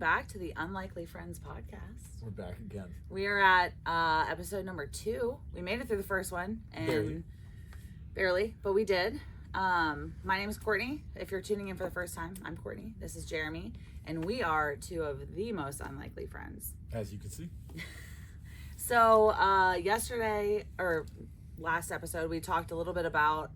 back to the Unlikely Friends podcast. We're back again. We are at episode number 2. We made it through the first one. And barely, but we did. My name is Courtney. If you're tuning in for the first time, I'm Courtney. This is Jeremy. And we are 2 of the most unlikely friends. As you can see. So yesterday, or last episode, we talked a little bit about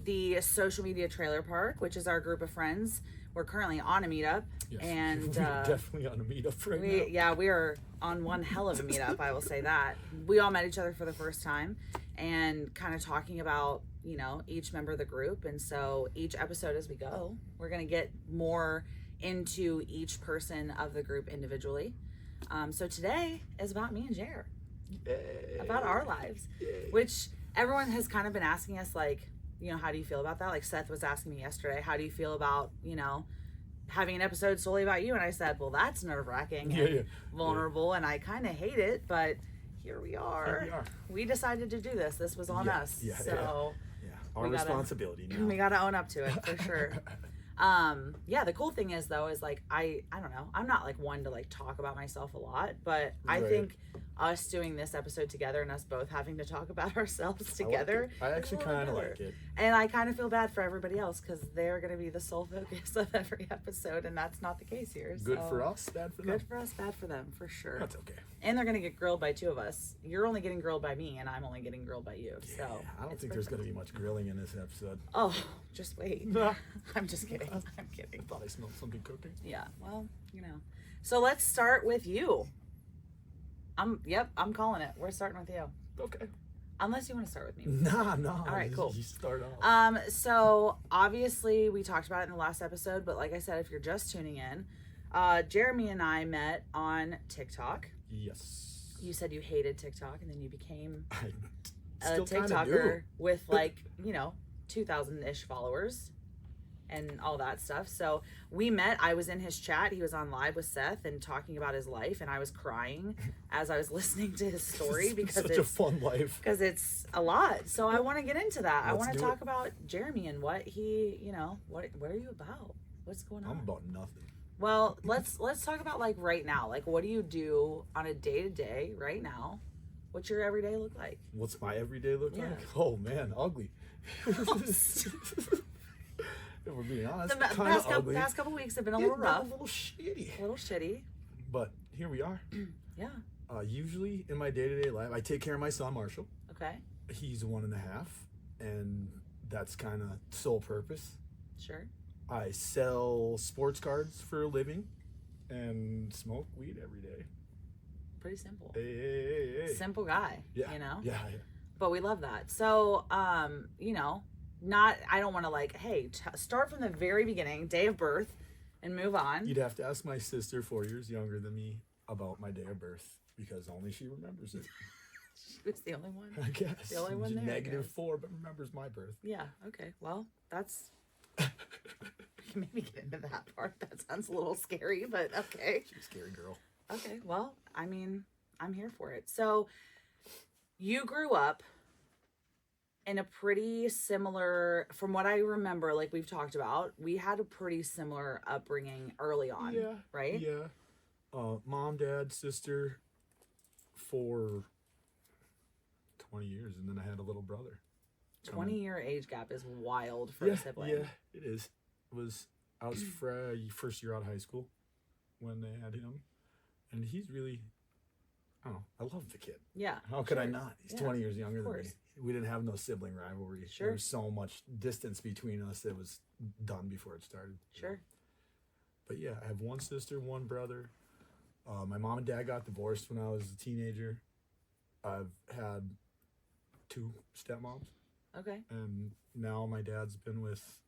the social media trailer park, which is our group of friends. We're currently on a meetup. Yes. And we're definitely on a meetup right now. Yeah, we are on one hell of a meetup, I will say that. We all met each other for the first time and kind of talking about, you know, each member of the group. And so each episode as we go, we're going to get more into each person of the group individually. So today is about me and Jer. Yay. About our lives. Yay. Which everyone has kind of been asking us, like, you know, how do you feel about that? Like Seth was asking me yesterday, how do you feel about, you know, having an episode solely about you? And I said, well, that's nerve-wracking and vulnerable, and I kind of hate it, but here we are. We decided to do this. This was on us. So our responsibility now. We got to own up to it for sure. The cool thing is though, is like, I don't know, I'm not like one to like talk about myself a lot, but I think us doing this episode together and us both having to talk about ourselves together. I actually kind of like it. And I kind of feel bad for everybody else because they're going to be the sole focus of every episode, and that's not the case here. Good for us, bad for them. Good for us, bad for them, for sure. That's okay. And they're going to get grilled by 2 of us. You're only getting grilled by me, and I'm only getting grilled by you. Yeah, so I don't think there's going to be much grilling in this episode. Oh, just wait. I'm just kidding. I'm kidding. I thought I smelled something cooking. Yeah, well, you know. So let's start with you. I'm calling it. We're starting with you. Okay. Unless you want to start with me. Nah. All right, cool. You start off. So obviously we talked about it in the last episode, but like I said, if you're just tuning in, Jeremy and I met on TikTok. Yes. You said you hated TikTok, and then you became a TikToker with like, you know, 2,000-ish followers and all that stuff. So we met. I was in his chat. He was on live with Seth and talking about his life, and I was crying as I was listening to his story because it's a fun life. Because it's a lot. So I want to get into that. I want to talk about Jeremy and what he, you know, what are you about? What's going on? I'm about nothing. Well, let's talk about like right now. Like, what do you do on a day-to-day right now? What's your everyday look like? What's my everyday look like? Oh man, ugly. If we're being honest, the past couple weeks have been a little rough. A little shitty. A little shitty. But here we are. Yeah. Usually in my day-to-day life, I take care of my son, Marshall. Okay. He's 1.5, and that's kind of sole purpose. Sure. I sell sports cards for a living and smoke weed every day. Pretty simple. Hey. Simple guy. Yeah. You know? Yeah. But we love that. So, you know, I don't want to like, hey, start from the very beginning, day of birth, and move on. You'd have to ask my sister, 4 years younger than me, about my day of birth because only she remembers it. She was the only one. I guess. The only one there. -4, but remembers my birth. Yeah. Okay. Well, that's. You can maybe get into that part. That sounds a little scary, but okay. She's a scary girl. Okay. Well, I mean, I'm here for it. So, you grew up in a pretty similar, from what I remember, like we've talked about, we had a pretty similar upbringing early on, right? Yeah. Mom, dad, sister for 20 years, and then I had a little brother. 20-year age gap is wild for a sibling. Yeah, it is. I was first year out of high school when they had him, and he's really, I don't know, I love the kid. Yeah. How could I not? He's 20 years younger than me. Course. We didn't have no sibling rivalry. Sure. There was so much distance between us that was done before it started. Sure. But yeah, I have one sister, one brother. My mom and dad got divorced when I was a teenager. I've had 2 stepmoms. Okay. And now my dad's been with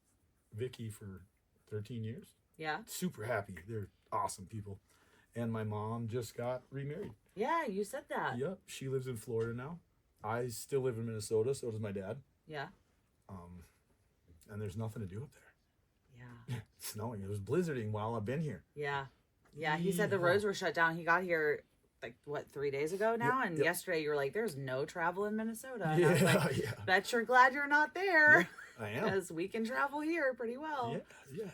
Vicky for 13 years. Yeah. Super happy. They're awesome people. And my mom just got remarried. Yeah, you said that. Yep. She lives in Florida now. I still live in Minnesota, so does my dad. Yeah. And there's nothing to do up there. Yeah. It's snowing. It was blizzarding while I've been here. Yeah. Yeah, he said the roads were shut down. He got here like 3 days ago now, and yesterday you were like, "There's no travel in Minnesota." And I was like, bet you're glad you're not there. Yeah, I am. Because we can travel here pretty well. Yeah.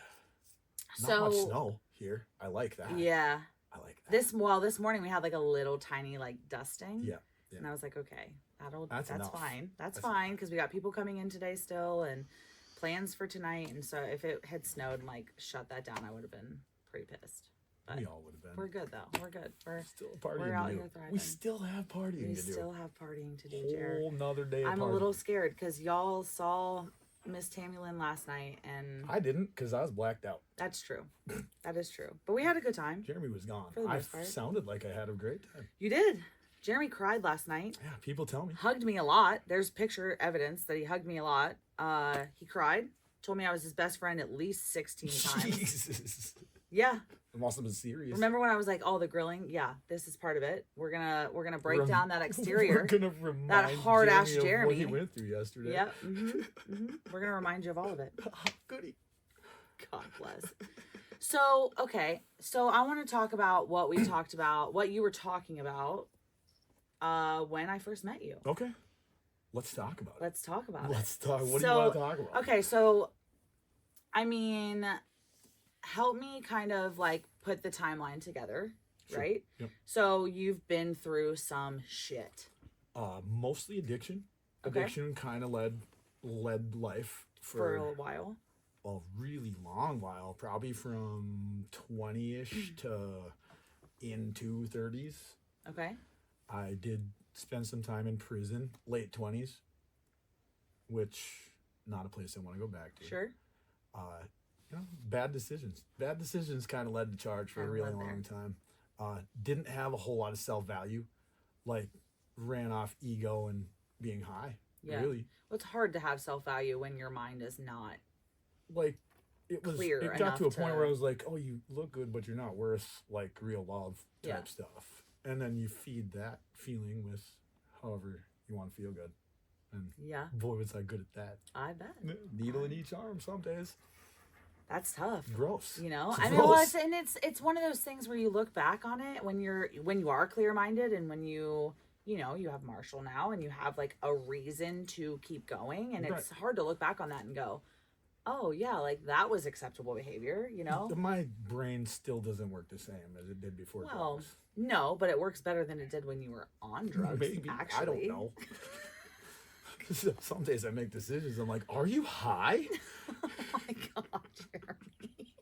Not much snow here. I like that. Yeah. I like that. This morning we had like a little tiny like dusting. Yeah. And I was like, okay, that's enough. fine. That's fine because we got people coming in today still and plans for tonight. And so if it had snowed and like shut that down, I would have been pretty pissed. But we all would have been. We're good though. We're good. We're still partying. We're out to do. here thriving. We still have partying We to do. still have partying to do, Jared. Whole nother day. I'm a little scared because y'all saw Miss Tamulin last night, and I didn't because I was blacked out. that's true. That is true. But we had a good time. Jeremy was gone. For the I most part. sounded like I had a great time. You did. Jeremy cried last night. Yeah, people tell me. Hugged me a lot. There's picture evidence that he hugged me a lot. He cried. Told me I was his best friend at least 16 times. Jesus. Yeah. It must have been serious. Remember when I was like, "Oh, the grilling? Yeah, this is part of it. We're gonna break down that exterior. We're gonna remind that hard ass Jeremy of Jeremy what he went through yesterday. Yep. We're gonna remind you of all of it. Goody. God bless. So okay, so I want to talk about what we talked about, what you were talking about, when I first met you. Okay. Let's talk about it. Let's talk about Let's it. talk. What do you want to talk about? Okay, so I mean, help me kind of like put the timeline together, Sure. right? Yep. So you've been through some shit. Mostly addiction. Okay. Addiction kind of led life For a while. a really long while, probably from 20-ish to into 30s. Okay. I did spend some time in prison, late 20s, which not a place I want to go back to. Sure. Bad decisions. Bad decisions kind of led the charge for a really long time. Didn't have a whole lot of self-value, like ran off ego and being high. Yeah. Really. Well, it's hard to have self-value when your mind is not. Like it was Clear it got to a enough point to- where I was like, oh, you look good, but you're not worth like real love type Yeah. stuff. And then you feed that feeling with however you want to feel good. And Yeah, boy, was I good at that. I bet. Needle in each arm some days. That's tough. Gross. You know, It's I mean, well, gross. it's one of those things where you look back on it when you are clear-minded and when you have Marshall now and you have like a reason to keep going, and it's hard to look back on that and go, oh yeah, like that was acceptable behavior, you know? My brain still doesn't work the same as it did before Well, drugs. no, but it works better than it did when you were on drugs. Maybe. Actually, I don't know. Some days I make decisions. I'm like, are you high? Oh my god, Jeremy.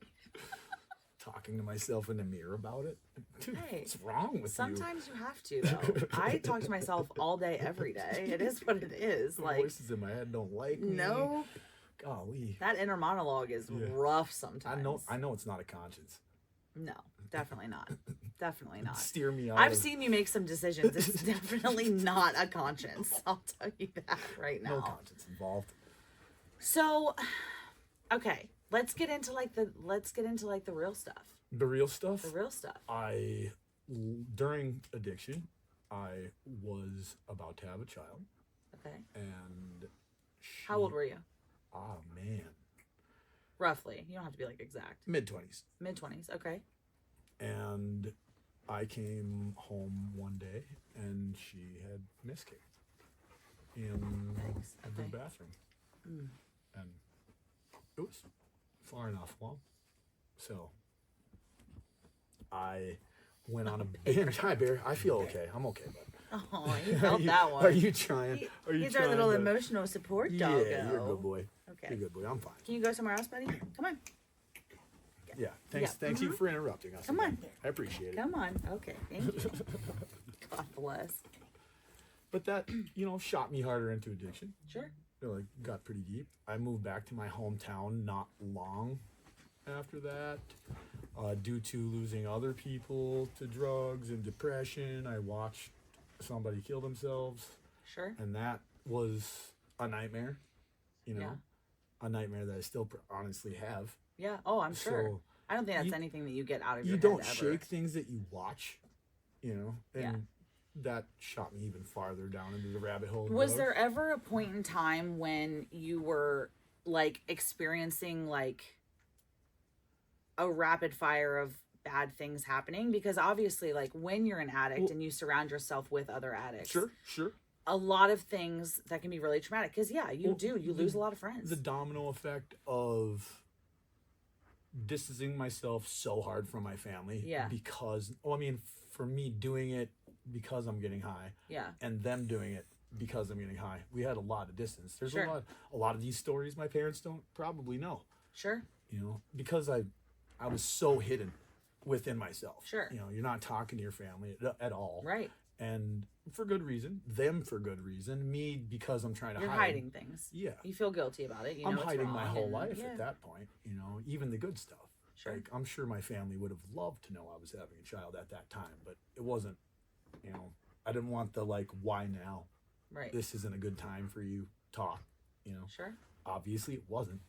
Talking to myself in the mirror about it. Dude, Hey, what's wrong with Sometimes you have to, though. I talk to myself all day, every day. It is what it is. The Like, voices in my head don't like me. no, Golly. that inner monologue is Yeah. rough sometimes. I know it's not a conscience. No, definitely not. Definitely not. Steer me out. I've of- seen you make some decisions. It's definitely not a conscience. I'll tell you that right now. No conscience involved. So, okay, let's get into like the real stuff. The real stuff. The real stuff. During addiction, I was about to have a child, Okay. and How old were you? Oh man, Roughly. You don't have to be like exact. mid-20s. Mid-20s. Okay. And I came home one day and she had miscarried in Thanks. the Okay. bathroom. And it was far enough along. So I went on a binge. Hi, Bear. I feel okay. I'm okay, bud. Oh, you felt that one. Are you trying? Are you He's trying our little to- emotional support Yeah, doggo. you're a good boy. Okay. You're a good boy. I'm fine. Can you go somewhere else, buddy? Come on. Yeah. Thanks. Yeah. Thanks you for interrupting us. Come again. on. I appreciate it. Come on. Okay. Thank you. God bless. But that, shot me harder into addiction. Sure. It got pretty deep. I moved back to my hometown not long after that, due to losing other people to drugs and depression. I watched somebody kill themselves, Sure. and that was a nightmare. Yeah. A nightmare that I still honestly have. Yeah. Oh, I'm sure. So I don't think that's you- anything that you get out of you your don't head ever. shake things that you watch, and Yeah. that shot me even farther down into the rabbit hole. of Was drugs. there ever a point in time when you were like experiencing like a rapid fire of bad things happening? Because obviously, like when you're an addict and you surround yourself with other addicts, Sure. a lot of things that can be really traumatic. Because you lose a lot of friends. The domino effect of distancing myself so hard from my family. Yeah. Because, well, I mean, for me doing it because I'm getting high. Yeah. And them doing it because I'm getting high. We had a lot of distance. There's Sure. a lot of these stories my parents don't probably know. Sure. You know, because I was so hidden within myself. Sure. You know, you're not talking to your family at all. Right. And for good reason, them for good reason, me because I'm trying to You're hide. hiding things. Yeah. You feel guilty about it. You know I'm it's hiding wrong my whole and- life yeah. at that point, you know, even the good stuff. Sure. Like, I'm sure my family would have loved to know I was having a child at that time, but it wasn't, you know, I didn't want the, like, why now? Right. This isn't a good time for you talk, you know. Sure. Obviously it wasn't.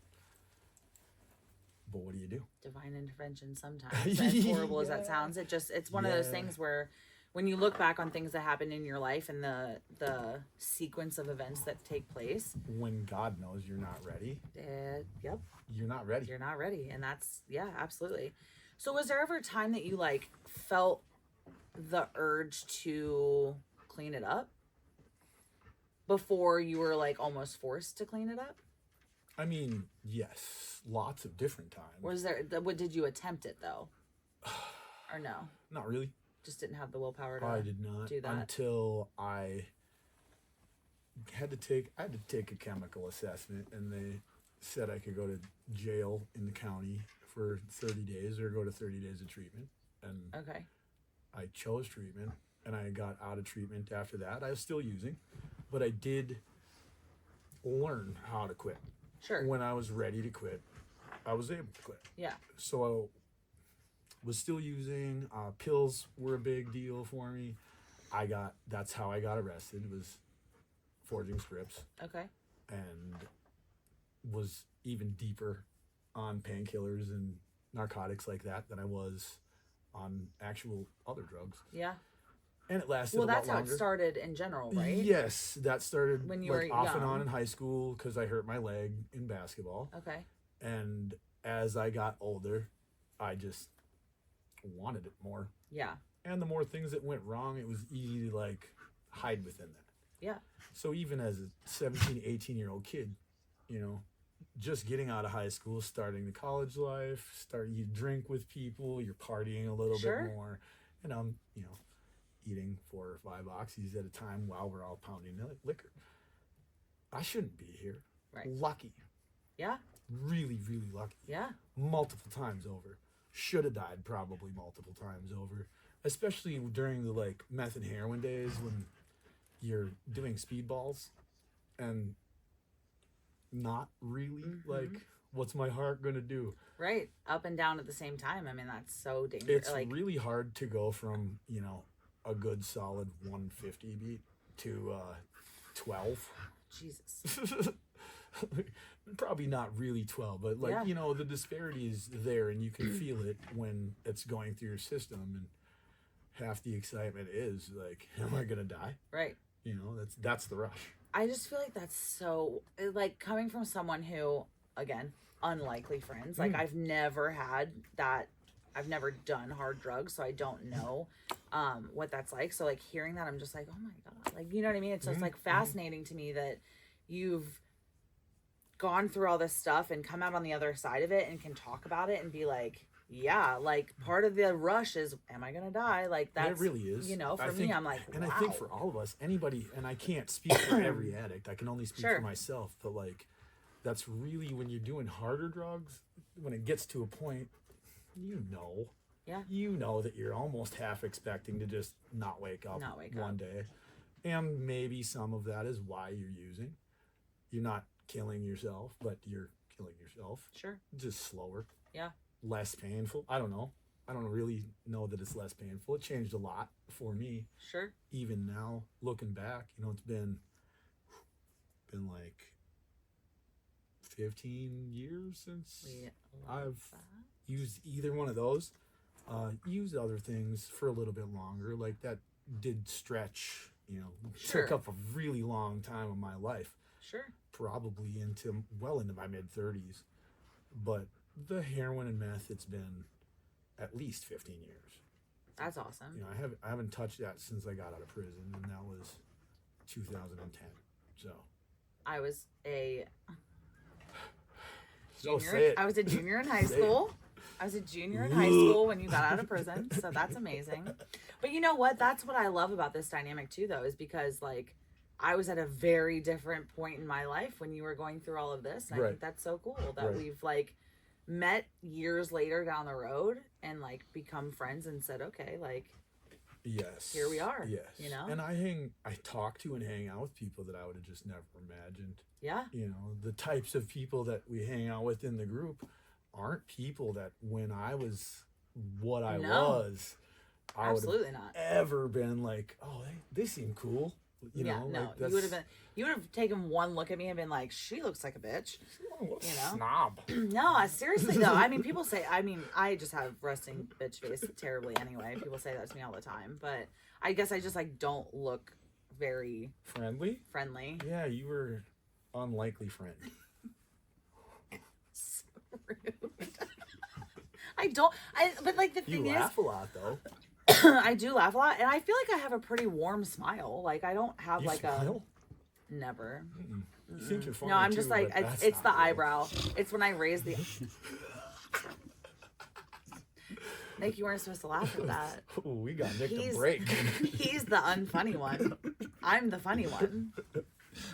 But what do you do? Divine intervention sometimes. As horrible as that sounds, it's one of those things where when you look back on things that happen in your life and the sequence of events that take place, When God knows you're not ready, yep, you're not ready. you're not ready. And that's, yeah, absolutely. So was there ever a time that you like felt the urge to clean it up before you were like almost forced to clean it up? I mean, yes, lots of different times. Was there, what did you attempt it though? Or no? Not really. Just didn't have the willpower to I did not do that? until I had to take a chemical assessment, and they said I could go to jail in the county for 30 days or go to 30 days of treatment. And Okay. I chose treatment, and I got out of treatment after that. I was still using, but I did learn how to quit. Sure. When I was ready to quit, I was able to quit. Yeah. So I was still using. Pills were a big deal for me. That's how I got arrested, was forging scripts, Okay. and was even deeper on painkillers and narcotics like that than I was on actual other drugs. Yeah. And it lasted Well, a lot that's how longer. it started in general, right? Yes, that started When you like were off and young. on in high school because I hurt my leg in basketball. Okay. And as I got older, I just wanted it more. Yeah. And the more things that went wrong, it was easy to like hide within that. Yeah. So even as a 17, 18-year-old kid, you know, just getting out of high school, starting the college life, you drink with people, you're partying a little Sure. bit more. And I'm, you know, eating 4 or 5 oxys at a time while we're all pounding liquor. I shouldn't be here. Right. Lucky. Yeah. Really, really lucky. Yeah. Multiple times over. Should have died probably multiple times over. Especially during the like meth and heroin days when you're doing speedballs and not really like, what's my heart gonna do? Right. Up and down at the same time. I mean, that's so dangerous. It's Like, really hard to go from, you know, a good solid 150 beat to 12. Jesus. Probably not really 12, but like, Yeah. you know, the disparity is there and you can feel it when it's going through your system, and half the excitement is like, am I gonna die? Right. You know, that's the rush. I just feel like that's so, like, coming from someone who, again, unlikely friends. Like, I've never had that. I've never done hard drugs, so I don't know what that's like. So, like, hearing that, I'm just like, oh my God. Like, you know what I mean? It's just, like, fascinating to me that you've gone through all this stuff and come out on the other side of it and can talk about it and be like, yeah, like, part of the rush is, am I gonna die? Like, that's, it really is. you know, for I me, think- I'm like, and wow. I think for all of us, anybody, and I can't speak for every addict, I can only speak Sure. for myself, but like, that's really when you're doing harder drugs, when it gets to a point, Yeah. you know that you're almost half expecting to just not wake up one up. day. And maybe some of that is why you're using. You're not killing yourself, but you're killing yourself. Sure. Just slower. Yeah. Less painful. I don't know. I don't really know that it's less painful. It changed a lot for me. Sure. Even now, looking back, you know, it's been like 15 years since I've used either one of those. Used other things for a little bit longer. Like that did stretch, you know, Sure. took up a really long time of my life. Sure. Probably into my mid 30s. But the heroin and meth, it's been at least 15 years. That's awesome. You know, I haven't touched that since I got out of prison, and that was 2010. So I was a so junior. say it. I was a junior in high Say it. school. I was a junior in high school when you got out of prison, so that's amazing. But you know what? That's what I love about this dynamic too, though, is because like I was at a very different point in my life when you were going through all of this, and I think that's so cool that we've like met years later down the road and like become friends and said, okay, like yes, here we are. Yes, you know. And I talk to and hang out with people that I would have just never imagined. Yeah. You know, the types of people that we hang out with in the group aren't people that when I was what I was, I would have ever been like, oh, they seem cool. You know, no, like you would have taken one look at me and been like, she looks like a bitch. You know? Snob. No, seriously though. I mean, people say, I just have resting bitch face terribly anyway. People say that to me all the time, but I guess I just like don't look very friendly. Yeah, you were unlikely friend. So rude. But like the thing is, you laugh a lot though. I do laugh a lot, and I feel like I have a pretty warm smile. Like I don't have you like smile? Never. You think you're funny no, I'm too, just like it's the eyebrow. It's when I raise the. Nick, you weren't supposed to laugh at that. Oh, we got Nick to break. He's the unfunny one. I'm the funny one.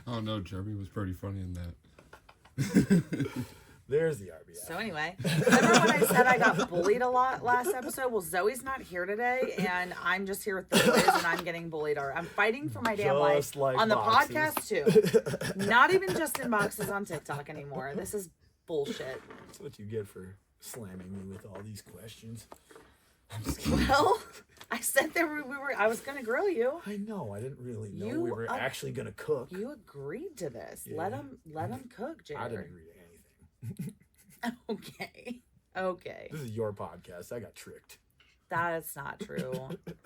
Oh no, Jeremy was pretty funny in that. There's the RBI. So anyway, remember when I said I got bullied a lot last episode? Well, Zoe's not here today, and I'm just here with the boys, and I'm getting bullied. I'm fighting for my damn life like on the boxes. podcast too. Not even just in boxes on TikTok anymore. This is bullshit. That's what you get for slamming me with all these questions. Well, I said that I was gonna grill you. I know. I didn't really know we were actually gonna cook. You agreed to this. Yeah. Let him cook, Jared. I didn't agree to anything. Okay. This is your podcast. I got tricked. That's not true.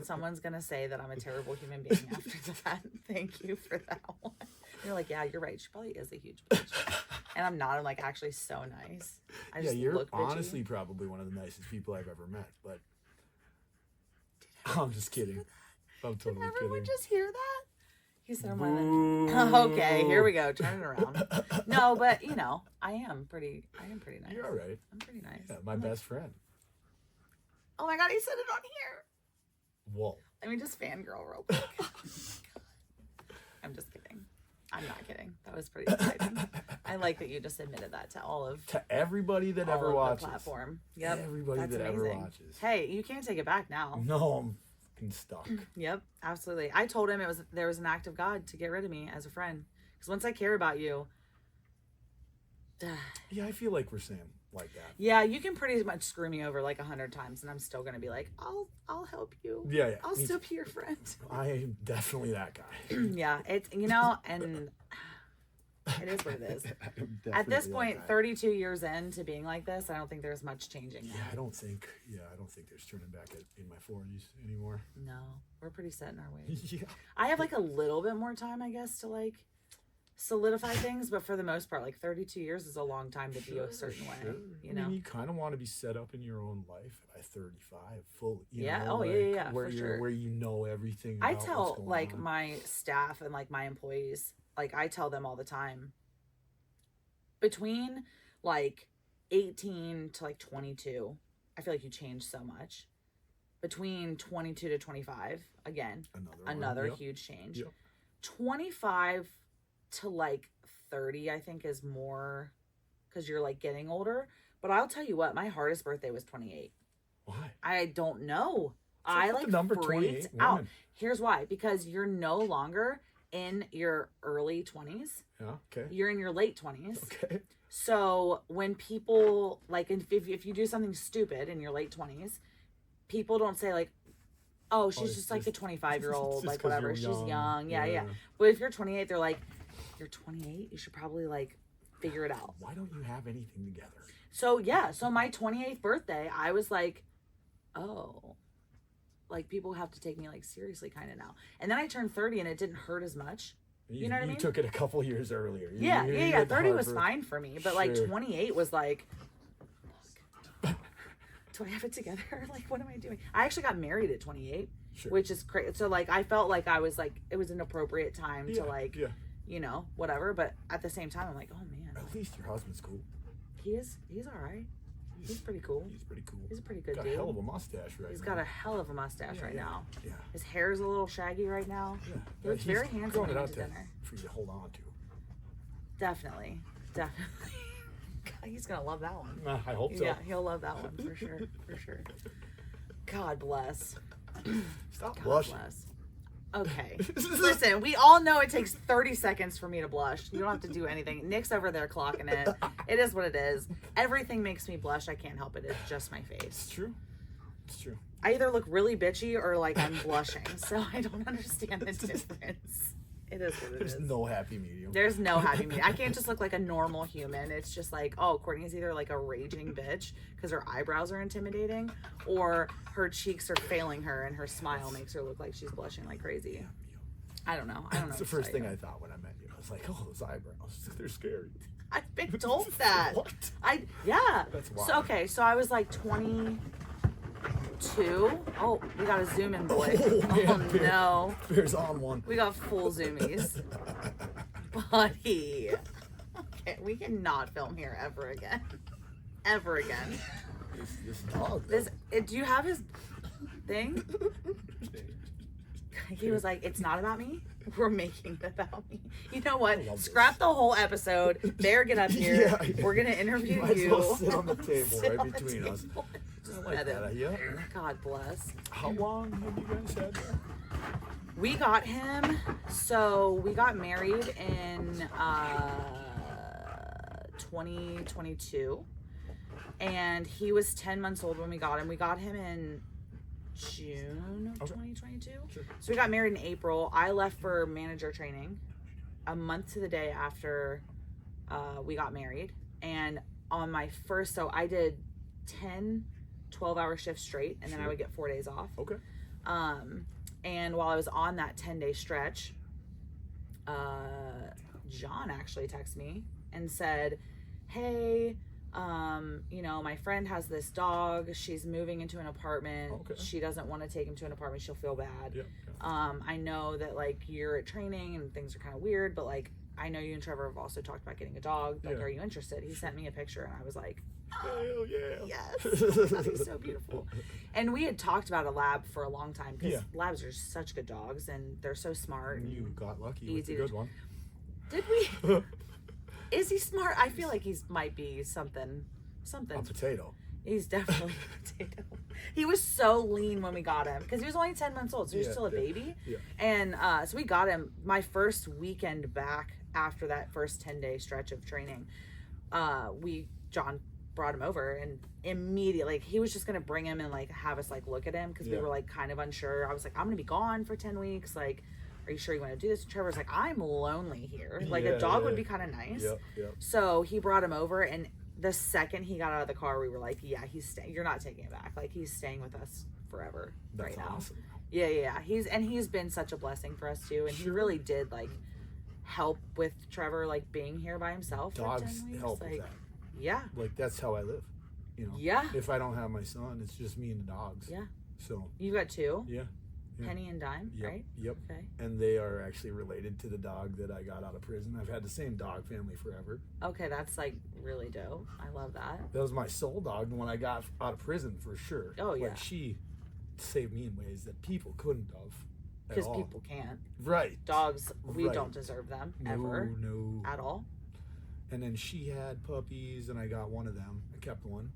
Someone's gonna say that I'm a terrible human being after that. Thank you for that one. You're like, yeah, you're right. She probably is a huge bitch. And I'm not. I'm like actually so nice. I just you're look bitchy. honestly probably one of the nicest people I've ever met. But I'm just kidding. I'm totally kidding. Did everyone just hear that? He said, okay, here we go. Turn it around. No, but you know, I am pretty nice. You're all right. I'm pretty nice. Yeah, my best friend. Oh my God, he said it on here. Whoa. Let me just fangirl real quick. I'm just kidding. I'm not kidding. That was pretty exciting. I like that you just admitted that to everybody that ever watches. The platform. Yep. Everybody that ever watches. Hey, you can't take it back now. No, I'm fucking stuck. Yep, absolutely. I told him there was an act of God to get rid of me as a friend. Because once I care about you. Yeah, I feel like we're Sam like that. Yeah, you can pretty much screw me over like 100 times, and I'm still gonna be like, I'll help you. Yeah. I'll still be your friend. I am definitely that guy. Yeah, it's and it is what it is. At this point, 32 years into being like this, I don't think there's much changing. Yeah, I don't think there's turning back in my 40s anymore. No, we're pretty set in our ways. Yeah. I have like a little bit more time, I guess, to like solidify things, but for the most part, like 32 years is a long time to be a certain way. You know, you kind of want to be set up in your own life by 35, full. Yeah. Know, Yeah. Where for sure. Where you know everything. I about tell what's going like on. my staff and like my employees, like I tell them all the time. Between like 18 to like 22, I feel like you change so much. Between 22 to 25, again, another huge change. Yep. 25 to like 30, I think is more because you're like getting older. But I'll tell you what, my hardest birthday was 28. Why? I don't know. I like the number freaked 28 out. women. Here's why. Because you're no longer in your early 20s. Yeah, okay. You're in your late 20s. Okay. So when people, like, if you do something stupid in your late 20s, people don't say, like, oh, she's just like a 25-year-old, like, whatever. She's young. Yeah. But if you're 28, they're like, you're 28? You should probably, like, figure it out. Why don't you have anything together? So, yeah. So my 28th birthday, I was like, oh. Like, people have to take me, like, seriously kind of now. And then I turned 30 and it didn't hurt as much. You know what I mean? You took it a couple years earlier. Yeah. 30 was fine for me. But, like, 28 was like, fuck. Do I have it together? Like, what am I doing? I actually got married at 28, which is crazy. So, like, I felt like I was, like, it was an appropriate time to, like, you know, whatever. But at the same time, I'm like, oh, man. At least your husband's cool. He's all right. He's pretty cool. He's pretty cool. He's a pretty good got dude. a hell of a mustache right He's now. got a hell of a mustache right now. Yeah. His hair's a little shaggy right now. Yeah. He looks He's very handsome growing when it he out went to there dinner. for you to hold on to. Definitely. God, he's gonna love that one. I hope so. Yeah, he'll love that one for sure. For sure. God bless. Stop God blushing. bless. Okay. Listen, we all know it takes 30 seconds for me to blush. You don't have to do anything. Nick's over there clocking it. It is what it is. Everything makes me blush. I can't help it. It's just my face. It's true. It's true. I either look really bitchy or like I'm blushing. So I don't understand the difference. It is what it is. There's no happy medium. There's no happy medium. I can't just look like a normal human. It's just like, oh, Courtney's either like a raging bitch because her eyebrows are intimidating, or her cheeks are failing her and her smile makes her look like she's blushing like crazy. I don't know. That's the first thing I thought when I met you. I was like, oh, those eyebrows. They're scary. I've been told that. What? Yeah. That's wild. So okay, so I was like 22. Oh, we got a zoom in, boy. Oh, man, Bear. No. Bear's on one. We got full zoomies. Buddy. Okay, we cannot film here ever again. Ever again. This dog. Do you have his thing? He was like, it's not about me. We're making it about me. You know what? Scrap the whole episode. Bear, get up here. Yeah. We're going to interview Might as you. well sit on the table Sit right on the between us. table. I like that. Yeah. God bless. How long have you guys had that? We got him, so we got married in 2022, and he was 10 months old when we got him. We got him in June of 2022. Sure. So we got married in April. I left for manager training a month to the day after we got married. And on my first, so I did 10 12-hour shifts straight, and then I would get 4 days off. Okay. And while I was on that 10-day stretch, John actually texted me and said, hey, you know, my friend has this dog. She's moving into an apartment. Okay. She doesn't want to take him to an apartment. She'll feel bad. Yeah. I know that, like, you're at training and things are kind of weird, but, like, I know you and Trevor have also talked about getting a dog. Like, Yeah. are you interested? He sent me a picture, and I was like, Hell yeah. yes. He's so beautiful. And we had talked about a lab for a long time because labs are such good dogs and they're so smart. And you got lucky with Easy the to- good one. Did we? Is he smart? I feel like he's might be something. A potato. He's definitely a potato. He was so lean when we got him because he was only 10 months old, so he was still a baby. Yeah. And so we got him my first weekend back after that first 10-day stretch of training. John brought him over, and immediately, like, he was just gonna bring him and like have us like look at him because we were like kind of unsure. I was like, I'm gonna be gone for 10 weeks. Like, are you sure you want to do this? Trevor's like, I'm lonely here. Like, a dog would be kind of nice. Yep. So he brought him over, and the second he got out of the car, we were like, yeah, he's staying. You're not taking it back. Like, he's staying with us forever. That's right now. awesome. Yeah. He's been such a blessing for us too, and he really did like help with Trevor like being here by himself. Dogs for 10 weeks. help like, with that. Yeah. Like, that's how I live. You know. Yeah. If I don't have my son, it's just me and the dogs. Yeah. So. You got two. Yeah. Penny and Dime, Yep. right? Yep. Okay. And they are actually related to the dog that I got out of prison. I've had the same dog family forever. Okay, that's like really dope. I love that. That was my soul dog when I got out of prison, for sure. Oh, yeah. Like, she saved me in ways that people couldn't have. Because people can't. Right. Dogs, we Right. don't deserve them ever. No. At all. And then she had puppies, and I got one of them. I kept one.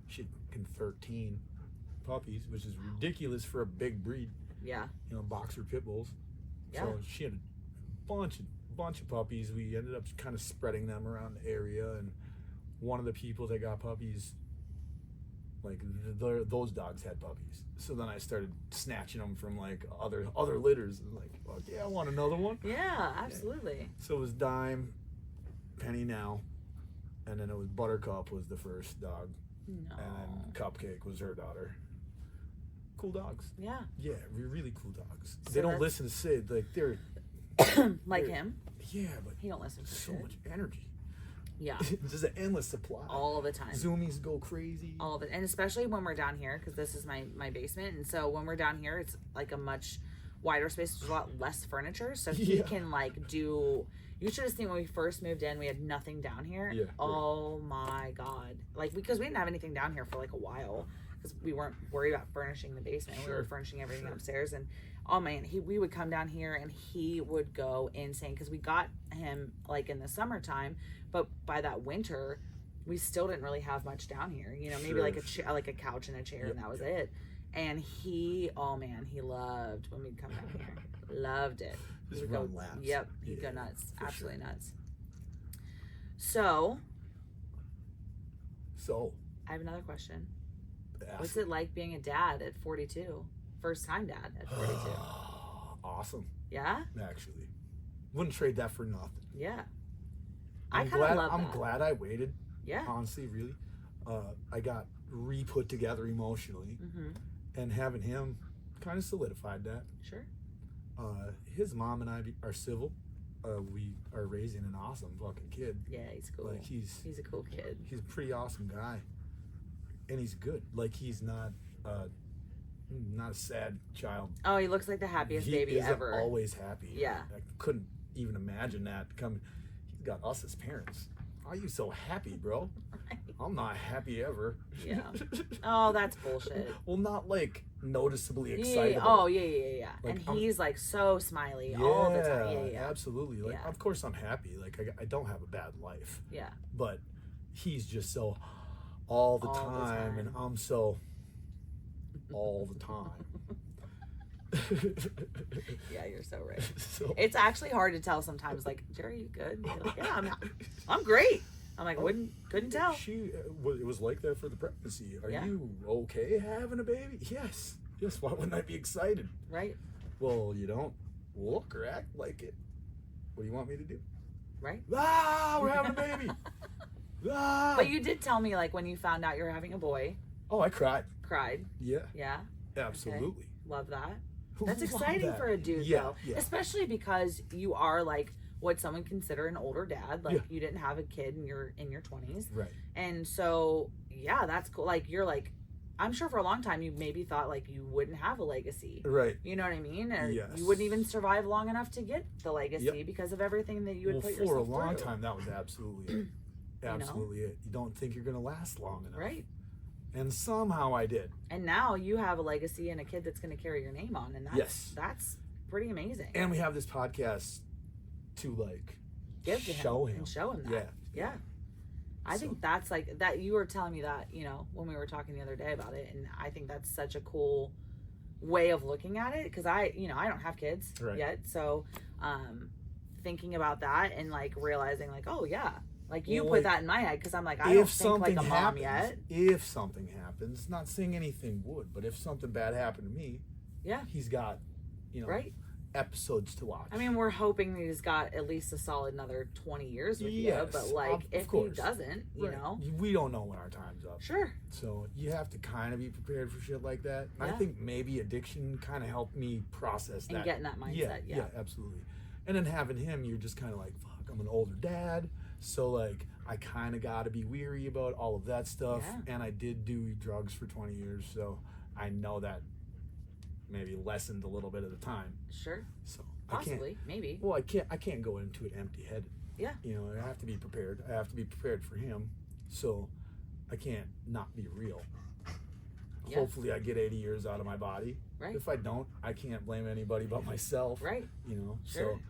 She had 13 puppies, which is ridiculous for a big breed. Yeah. You know, boxer pit bulls. Yeah. So she had a bunch of puppies. We ended up kind of spreading them around the area, and one of the people that got puppies, like, those dogs had puppies. So then I started snatching them from like other litters, and like, well, yeah, I want another one. Yeah, absolutely. So it was Dime, Penny now, and then it was Buttercup was the first dog, No. and then Cupcake was her daughter. Cool dogs. Yeah. Yeah, really cool dogs. So They don't that's- listen to Sid. Like, they're Like they're- him. Yeah, but He don't listen to so shit. much energy. Yeah. Just an endless supply. All the time. Zoomies go crazy. All of it, and especially when we're down here, because this is my basement, and so when we're down here, it's like a much wider space. There's a lot less furniture, so he Yeah. can like do. You should have seen when we first moved in. We had nothing down here. Yeah, Oh my God! Like because we didn't have anything down here for like a while because we weren't worried about furnishing the basement. We were Sure, furnishing everything sure. upstairs, and oh man, we would come down here and he would go insane because we got him like in the summertime, but by that winter, we still didn't really have much down here. You know, maybe Sure, like like a couch and a chair, and that was it. And he, oh man, he loved when we'd come down here. Loved it. Just He would run go, laps. yep, he'd Yeah, go nuts, for absolutely sure. nuts. So, So, I have another question. ask What's it like being a dad at 42? First time dad at 42. Awesome, Yeah? actually. Wouldn't trade that for nothing. Yeah. I I'm kind of glad. love I'm that. glad I waited. Yeah. Honestly, really, I got re-put together emotionally, Mm-hmm. and having him kind of solidified that. Sure. His mom and I are civil. We are raising an awesome fucking kid. Yeah, he's cool. Like He's a cool kid. he's a pretty awesome guy, and he's good. Like he's not a sad child. Oh, he looks like the happiest He baby is ever. always happy. Yeah. I couldn't even imagine that coming. He's got us as parents. Why are you so happy, bro? I'm not happy ever. Yeah. Oh, that's bullshit. Well, not like noticeably Yeah, excited. oh, yeah. Like, and I'm- he's like so smiley all the time. Yeah. Absolutely. Like, Yeah. of course I'm happy. Like, I don't have a bad life, Yeah. but he's just so all the All the time, and time. I'm so all the time. Yeah, you're so right. So, It's actually hard to tell sometimes. Like, Jerry, you good? You're like, yeah, I'm great. I'm like, couldn't tell. it was like that for the pregnancy. Are Yeah. you okay having a baby? Yes. Why wouldn't I be excited? Right. Well, you don't look or act like it. What do you want me to do? Right. Ah, we're having a baby. Ah. But you did tell me like when you found out you were having a boy, Oh, I cried. cried. Yeah, Yeah. absolutely. Love that. That's Love exciting that. for a dude Yeah, though. yeah. Especially because you are like what some would consider an older dad. Like Yeah. you didn't have a kid and you're in your 20s. Right. And so, yeah, that's cool. Like you're like I'm sure for a long time you maybe thought like you wouldn't have a legacy. Right. You know what I mean? Or Yes. you wouldn't even survive long enough to get the legacy Yep. because of everything that you would Well, put for yourself a long through. time, that was absolutely it. Absolutely it. You don't think you're going to last long enough. Right. And somehow I did. And now you have a legacy and a kid that's going to carry your name on, and that's pretty amazing. And we have this podcast to like Give to show him. and show him that. Yeah. Yeah. I think that's like that. You were telling me that, you know, when we were talking the other day about it, and I think that's such a cool way of looking at it because I don't have kids Right. yet, so thinking about that and like realizing like, oh yeah, like you Well, put like, that in my head because I'm like I don't think like a mom yet. If something happens, not saying anything would, but if something bad happened to me, Yeah. he's got, Right. episodes to watch. I mean, we're hoping that he's got at least a solid another 20 years with you, Yes, but like of if he course. doesn't, you Right. know, We don't know when our time's up. sure. So you have to kind of be prepared for shit like that. I Yeah. think maybe addiction kind of helped me process that. And get in that mindset, yeah. absolutely. And then having him, you're just kind of like, fuck, I'm an older dad. So like, I kind of got to be weary about all of that stuff. Yeah. And I did do drugs for 20 years. So I know that maybe lessened a little bit at the time. Sure. So Possibly. Maybe. I can't go into it empty headed. Yeah. You know, I have to be prepared. I have to be prepared for him. So I can't not be real. Yeah. Hopefully I get 80 years out of my body. Right. If I don't, I can't blame anybody but myself. Right. You know, Sure. so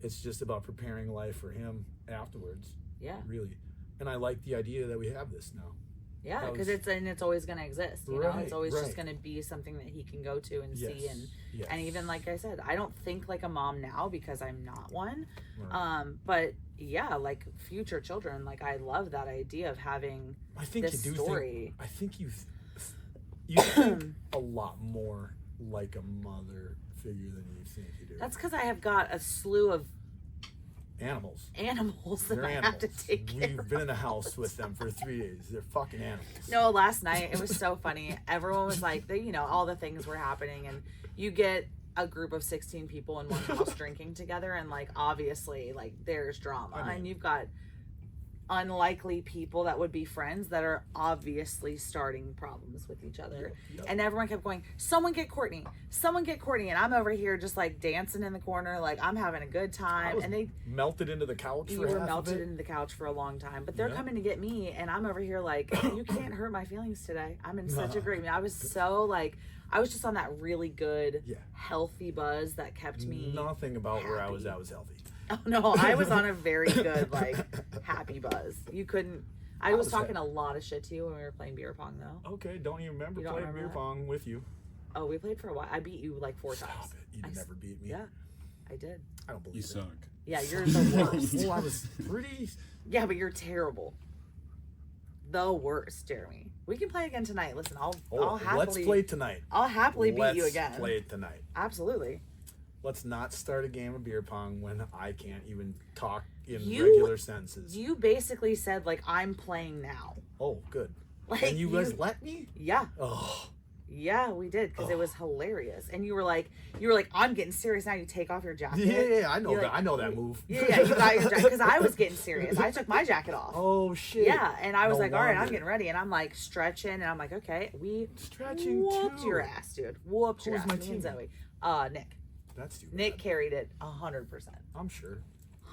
it's just about preparing life for him afterwards, Yeah. really. And I like the idea that we have this now. Yeah, That because was- it's always going to exist. You know, Right, it's always just right. going to be something that he can go to and see, Yes, and yes. and even like I said, I don't think like a mom now because I'm not one. Right. But yeah, like future children, like I love that idea of having I think this you do story. think. I think you think a lot more like a mother figure than you think you do. That's because I have got a slew of Animals. animals that They're I animals. have to take care We've of. been in the house with them for 3 days. They're fucking animals. No, last night it was so funny. Everyone was like, all the things were happening, and you get a group of 16 people in one house drinking together, and like obviously like there's drama, I mean, and you've got unlikely people that would be friends that are obviously starting problems with each other. Yep. And everyone kept going, someone get Courtney, someone get Courtney. And I'm over here just like dancing in the corner, like I'm having a good time. And they melted into the couch. You were melted into the couch for a long time, but they're coming to get me, and I'm over here like, you can't hurt my feelings today. I'm in such a great mood. I was so like, I was just on that really good, healthy buzz that kept me. Nothing about happy. where I was healthy. Oh no, I was on a very good, like, happy buzz. You couldn't. I was talking a lot of shit to you when we were playing beer pong, though. Okay, don't even remember playing beer pong with you. Oh, we played for a while. I beat you like 4 times. Stop it! You never beat me. Yeah, I did. I don't believe You it. suck. Yeah, you're the worst. Well, I was pretty. Yeah, but you're terrible. The worst, Jeremy. We can play again tonight. Listen, I'll happily. Let's play tonight. I'll happily beat you again. Let's play it tonight. Absolutely. Let's not start a game of beer pong when I can't even talk in regular sentences. You basically said, like, I'm playing now. Oh, good. Like, and you guys let me? Yeah. Oh. Yeah, we did, because it was hilarious. And you were like, I'm getting serious now. You take off your jacket. Yeah, I know that. I know that move. Yeah, you got your jacket. Because I was getting serious. I took my jacket off. Oh, shit. Yeah, and I was No like, all right, I'm wonder. getting ready. And I'm like stretching, and I'm like, okay, we Stretching whooped too. your ass, dude. Whooped your Who's ass. my Me and teammate? Zoe. Nick. That's too Nick bad. carried it 100%. I'm sure.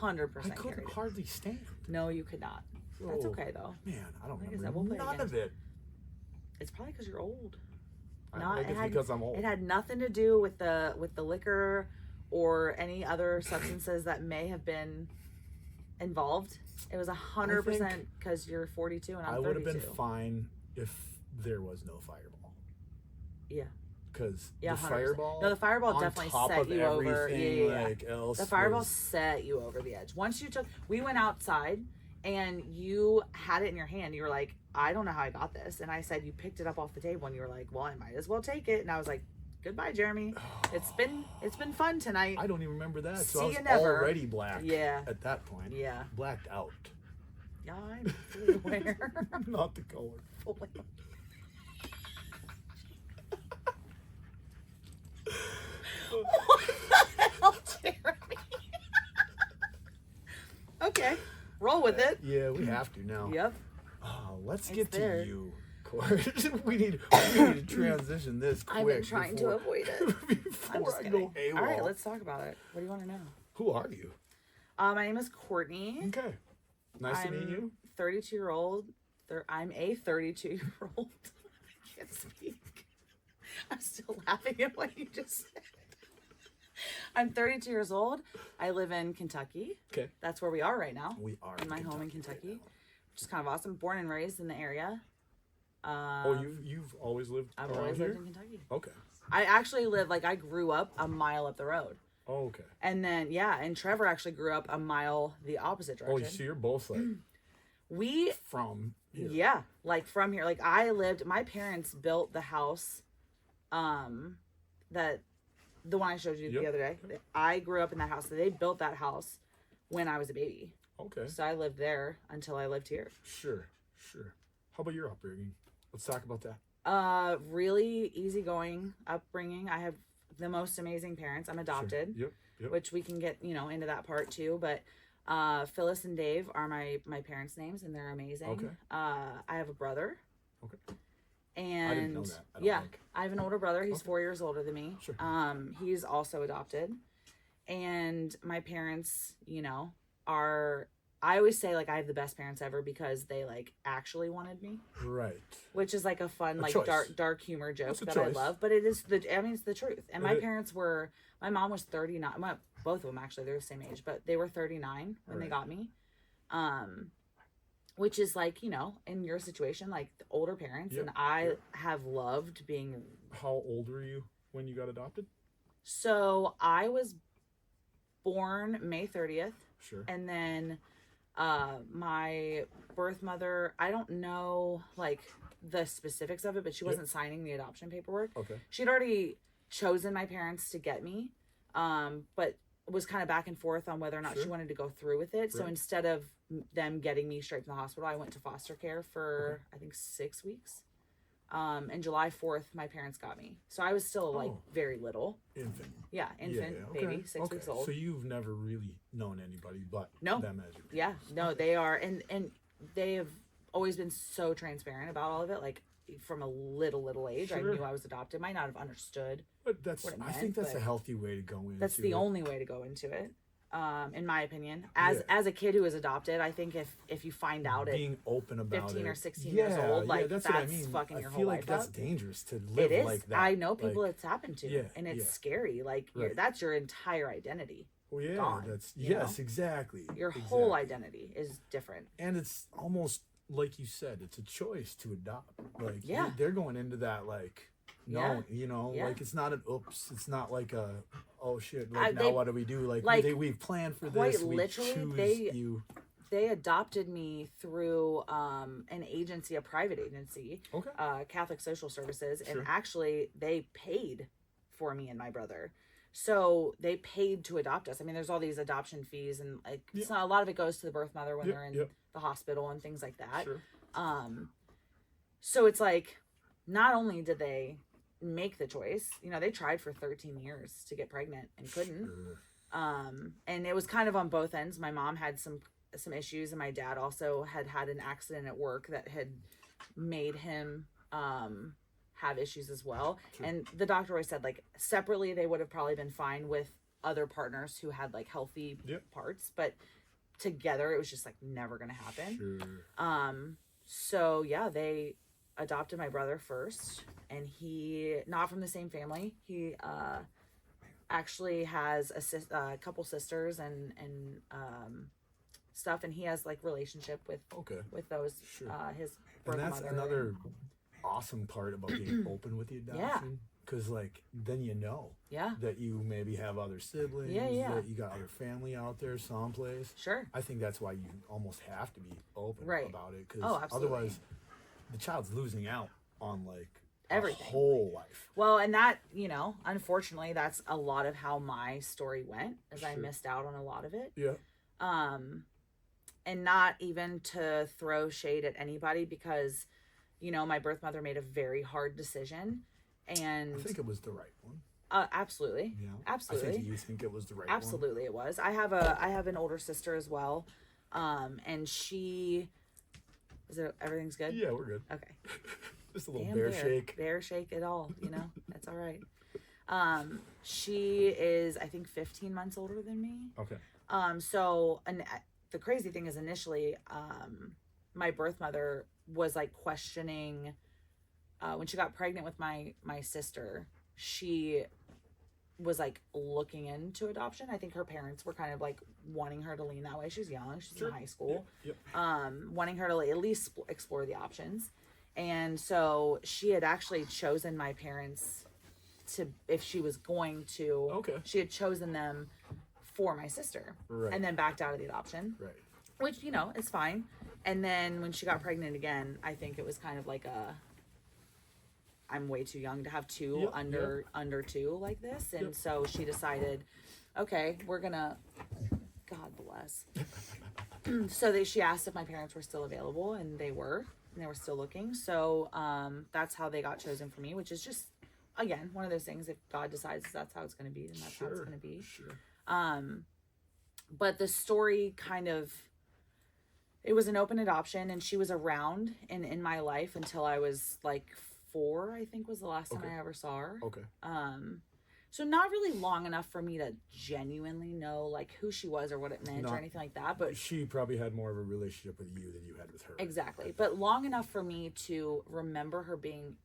100% I carried couldn't it. hardly stand. No, you could not. That's Oh, okay, though. Man, I don't Like I remember said, we'll play none again. of it. It's probably because you're old. I think it's because I'm old. It had nothing to do with the liquor or any other substances that may have been involved. It was 100% because you're 42 and I'm 32. I would have been fine if there was no fireball. Yeah. Because Yeah, the 100%. fireball. No, the fireball on definitely top set of you over. everything, Yeah. Like else The fireball was- set you over the edge. Once you we went outside and you had it in your hand. You were like, I don't know how I got this. And I said, you picked it up off the table and you were like, well, I might as well take it. And I was like, goodbye, Jeremy. It's been fun tonight. I don't even remember that. So See I was you never. already black. Yeah. At that point. Yeah. Blacked out. Yeah, I'm fully aware. Not the color. Fully. What the hell, Jeremy? Okay, roll with it. Yeah, we have to now. Yep. Let's It's get there. to you, Court. we need to transition this quick. I've been trying to avoid it. I'm Before just I kidding. go AWOL. All right, let's talk about it. What do you want to know? Who are you? My name is Courtney. Okay. Nice to meet you. 32-year-old. I'm a 32-year-old. I can't speak. I'm still laughing at what you just said. I'm 32 years old. I live in Kentucky. Okay. That's where we are right now. We are in my home in Kentucky, right which is kind of awesome. Born and raised in the area. Oh, you've always lived I've around always here? lived in Kentucky. Okay. I actually live, like, I grew up a mile up the road. Oh, okay. And then, yeah, and Trevor actually grew up a mile the opposite Oh, direction. so you're both like We, from here. yeah, like from here. Like, my parents built the house, that, the one I showed you the other day. I grew up in that house. So they built that house when I was a baby. Okay. So I lived there until I lived here. Sure. How about your upbringing? Let's talk about that. Really easygoing upbringing. I have the most amazing parents. I'm adopted. Sure. Yep. Which we can get, into that part too. But Phyllis and Dave are my parents' names, and they're amazing. Okay. I have a brother. Okay. And I didn't know that. I don't think. I have an older brother. He's 4 years older than me. Sure. He's also adopted. And my parents, are, I always say, like, I have the best parents ever because they, like, actually wanted me. Right. Which is like a fun, like, choice. dark humor joke It's a that choice. I love. But it's the truth. And my parents were, my mom was 39. Well, both of them, actually, they're the same age. But they were 39 when they got me. Which is, like, in your situation, like, the older parents. Yep. And I have loved being. How old were you when you got adopted? So I was born May 30th. Sure. And then my birth mother, I don't know, like, the specifics of it, but she wasn't signing the adoption paperwork. Okay. She'd already chosen my parents to get me, but was kind of back and forth on whether or not she wanted to go through with it. So Right. instead of them getting me straight from the hospital, I went to foster care for, I think, 6 weeks. And July 4th, my parents got me. So I was still, like, very little. Infant. Yeah, infant, okay. baby, 6 weeks old. So you've never really known anybody but No. them as your parents. Yeah, no, they are, and they have always been so transparent about all of it. Like from a little age, I Sure. knew I was adopted. Might not have understood. But that's what it I meant, think that's a but healthy way to go into That's the it. only way to go into it, in my opinion. As Yeah. as a kid who was adopted, I think if you find out at being open about 15 it. or 16 years old, like, that's that's what I mean. fucking I your feel whole like life that's up. dangerous to live It is. like that. I know people like, it's happened to, yeah, and it's yeah. scary. Like Right. that's your entire identity. well, yeah, gone, that's you yes, know? exactly. Your whole exactly. identity is different. And it's almost like you said, it's a choice to adopt. Like Yeah. they're going into that like no, Yeah. you know, Yeah. like it's not an oops. It's not like a oh shit. Like now They- what do we do? Like, like, we've planned for quite this. We literally, choose you. They adopted me through an agency, a private agency, Okay. Catholic Social Services, Sure. and actually they paid for me and my brother. So they paid to adopt us. I mean, there's all these adoption fees, and like Yeah. so a lot of it goes to the birth mother when Yep, they're in yep. the hospital and things like that. Sure. So it's like, not only did they make the choice, you know, they tried for 13 years to get pregnant and couldn't. Sure. And it was kind of on both ends. My mom had some issues, and my dad also had an accident at work that had made him have issues as well. Sure. And the doctor always said, like, separately they would have probably been fine with other partners who had like healthy Yep. parts, but together it was just like never gonna happen. Sure. So yeah, they adopted my brother first, and he, not from the same family, he actually has a couple sisters and stuff, and he has like relationship Okay. with those Sure. his And birth that's mother. another awesome part about being open with the adoption. Because, like, then you know Yeah, that you maybe have other siblings, Yeah. that you got other family out there someplace. sure. I think that's why you almost have to be open Right. about it. Because Oh, absolutely. otherwise, the child's losing out on, like, Everything. a whole life. Well, and that, you know, unfortunately, that's a lot of how my story went, as I Sure. missed out on a lot of it. Yeah. And not even to throw shade at anybody, because, you know, my birth mother made a very hard decision, and I think it was the right one. absolutely, Yeah. absolutely. I think you think it was the right Absolutely, it was. I have an older sister as well, and she everything's good. one. Yeah, we're good. Okay. Just a little Damn bear shake. Bear shake it all. You know, that's all right. She is, I think, 15 months older than me. Okay. So, and the crazy thing is, initially, my birth mother was like questioning when she got pregnant with my sister. She was like looking into adoption. I think her parents were kind of like wanting her to lean that way. She's young, she's Sure. in high school. Yep. Wanting her to at least explore the options. And so she had actually chosen my parents to, if she was going to, Okay. she had chosen them for my sister, Right. and then backed out of the adoption, Right. which, you know, is fine. And then when she got pregnant again, I think it was kind of like I'm way too young to have two Yep, under two like this. And Yep. so she decided, okay, we're gonna, God bless. So she asked if my parents were still available, and they were still looking. So that's how they got chosen for me, which is just, again, one of those things. If God decides that's how it's going to be, then that's how it's going to be. Sure. But the story kind of, it was an open adoption, and she was around in my life until I was like 4, I think was the last time Okay. I ever saw her. Okay. So not really long enough for me to genuinely know like who she was or what it meant or anything like that, but She probably had more of a relationship with you than you had with her. exactly. But long enough for me to remember her being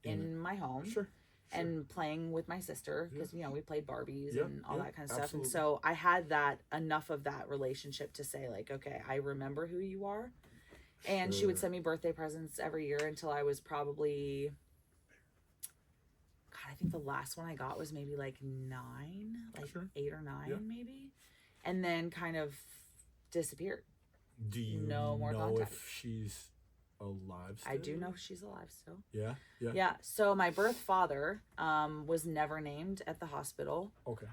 in my home. Sure. And playing with my sister, because you know we played Barbies Yep, and all yep, that kind of stuff. absolutely. And so I had that enough of that relationship to say like, okay, I remember who you are. And she would Sure. send me birthday presents every year until I was probably, God, I think the last one I got was maybe like 9, like Sure. 8 or 9 Yeah. maybe, and then kind of disappeared. Do you No more know contact. if she's alive still? I do know she's alive still. Yeah. Yeah. Yeah. So my birth father was never named at the hospital. Okay.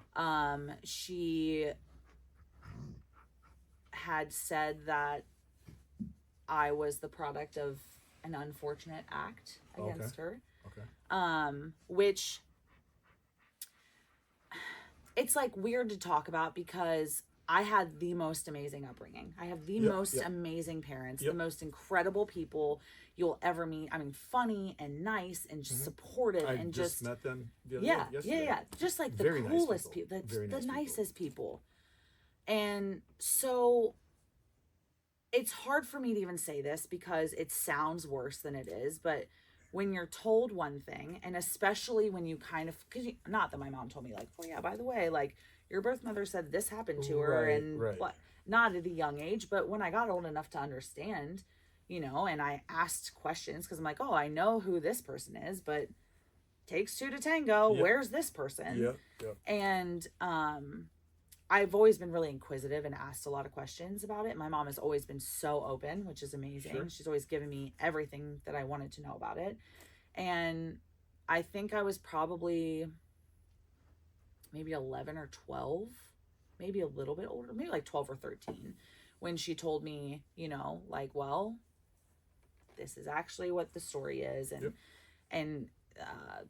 She had said that I was the product of an unfortunate act against her. Okay. Which it's like weird to talk about, because I had the most amazing upbringing. I have the most amazing parents, the most incredible people you'll ever meet. I mean, funny and nice and just supportive I and just met them the other yeah, day, yesterday. yeah. Just like the Very nice coolest people. people, Very the nice nicest people. And so it's hard for me to even say this because it sounds worse than it is, but when you're told one thing, and especially when you kind of, because not that my mom told me like, oh yeah, by the way, like your birth mother said this happened to her, and not at a young age, but when I got old enough to understand, you know, and I asked questions because I'm like, oh, I know who this person is, but takes two to tango. Where's this person? And I've always been really inquisitive and asked a lot of questions about it. My mom has always been so open, which is amazing. Sure. She's always given me everything that I wanted to know about it. And I think I was probably maybe 11 or 12, maybe a little bit older, maybe like 12 or 13, when she told me, you know, like, well, this is actually what the story is. And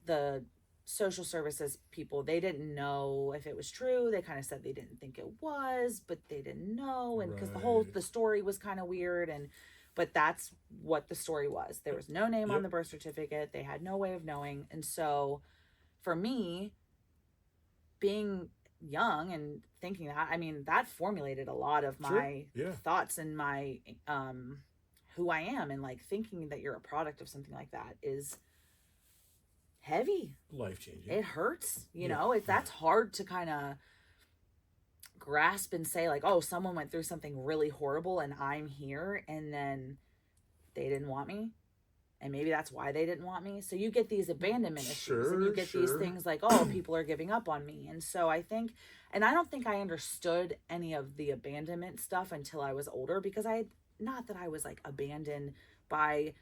the social services people, they didn't know if it was true. They kind of said they didn't think it was, but they didn't know. And because the story was kind of weird, but that's what the story was. There was no name on the birth certificate. They had no way of knowing. And so for me, being young and thinking that, I mean, that formulated a lot of my thoughts and my who I am, and like thinking that you're a product of something like that is heavy, life-changing. It hurts, you know. That's hard to kind of grasp and say like, oh, someone went through something really horrible and I'm here, and then they didn't want me, and maybe that's why they didn't want me. So you get these abandonment issues, and you get these things like, oh, people are giving up on me. And so I think, and I don't think I understood any of the abandonment stuff until I was older, because not that I was like abandoned by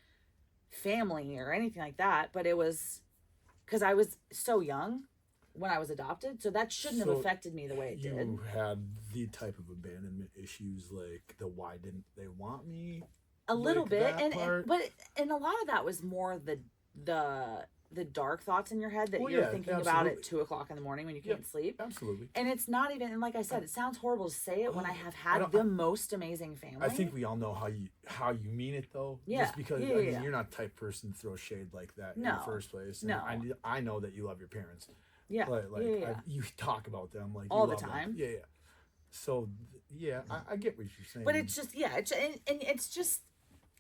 family or anything like that, but it was because I was so young when I was adopted, so that shouldn't have affected me the way it did. You had the type of abandonment issues, like the why didn't they want me? A little bit, and a lot of that was more the dark thoughts in your head that you're thinking about at 2:00 in the morning when you can't sleep. Absolutely. And it's not even, and like I said, it sounds horrible to say it when I have had the most amazing family. I think we all know how you mean it though. Yeah. Just because I mean, you're not the type of person to throw shade like that in the first place. And I know that you love your parents. Yeah. You talk about them like all the time. Them. Yeah. So I get what you're saying. But it's just it's just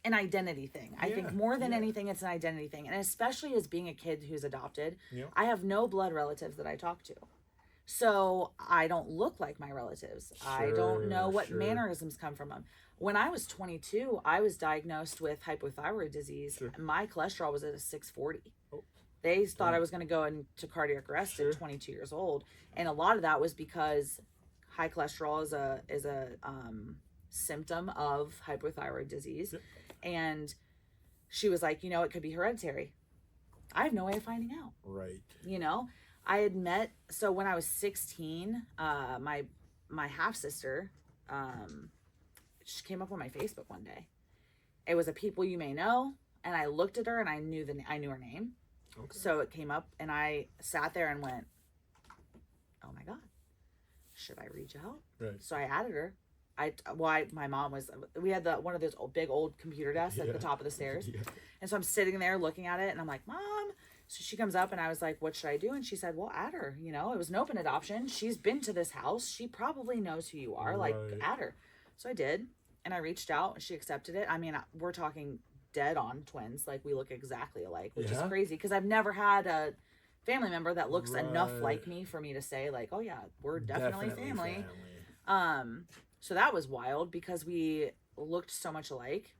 an identity thing. I think more than anything, it's an identity thing. And especially as being a kid who's adopted, I have no blood relatives that I talk to. So I don't look like my relatives. I don't know what mannerisms come from them. When I was 22, I was diagnosed with hypothyroid disease. My cholesterol was at a 640. They thought I was going to go into cardiac arrest at 22 years old. And a lot of that was because high cholesterol is a symptom of hypothyroid disease. And she was like, you know, it could be hereditary. I have no way of finding out. Right. You know, I had met, so when I was 16, my half sister, she came up on my Facebook one day. It was a people you may know, and I looked at her and I knew her name. Okay. So it came up, and I sat there and went, oh my God, should I reach out? Right. So I added her. My mom was, we had one of those big old computer desks at the top of the stairs. And so I'm sitting there looking at it, and I'm like, Mom. So she comes up, and I was like, what should I do? And she said, well, add her. You know, it was an open adoption. She's been to this house. She probably knows who you are. Like, add her. So I did, and I reached out, and she accepted it. I mean, we're talking dead on twins. Like, we look exactly alike, which is crazy, because I've never had a family member that looks enough like me for me to say like, oh yeah, we're definitely family. So that was wild because we looked so much alike.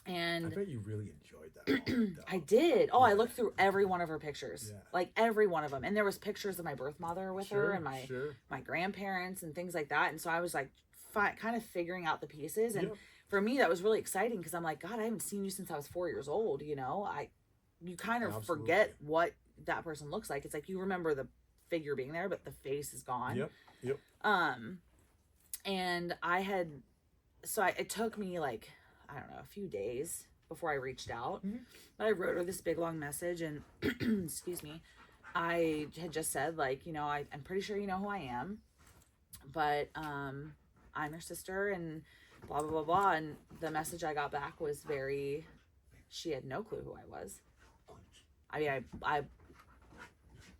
And I bet you really enjoyed that moment, I did. I looked through every one of her pictures, like every one of them. And there was pictures of my birth mother with her and my grandparents and things like that. And so I was like kind of figuring out the pieces. And for me, that was really exciting because I'm like, God, I haven't seen you since I was 4 years old. You know, you kind of forget what that person looks like. It's like you remember the figure being there, but the face is gone. Yep. And it took me like, I don't know, a few days before I reached out. Mm-hmm. But I wrote her this big long message, and excuse me, I had just said like, you know, I'm pretty sure you know who I am, but I'm your sister and blah blah blah blah. And the message I got back was very, she had no clue who I was. I mean, I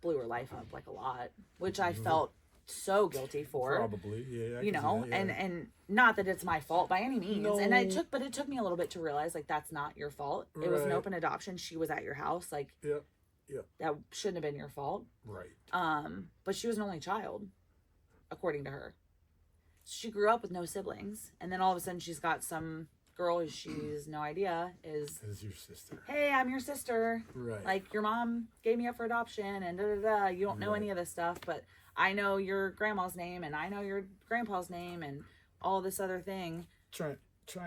blew her life up like a lot, which I felt so guilty for. Probably, yeah. You know, and not that it's my fault by any means. No. And it took me a little bit to realize, like, that's not your fault. It was an Right. open adoption. She was at your house. Like, Yeah. that shouldn't have been your fault. Right. But she was an only child, according to her. She grew up with no siblings, and then all of a sudden she's got some girl who she's no idea is, As your sister. hey, I'm your sister. Right. Like, your mom gave me up for adoption, and da da da. You don't know any of this stuff, but I know your grandma's name, and I know your grandpa's name, and all this other thing. Trying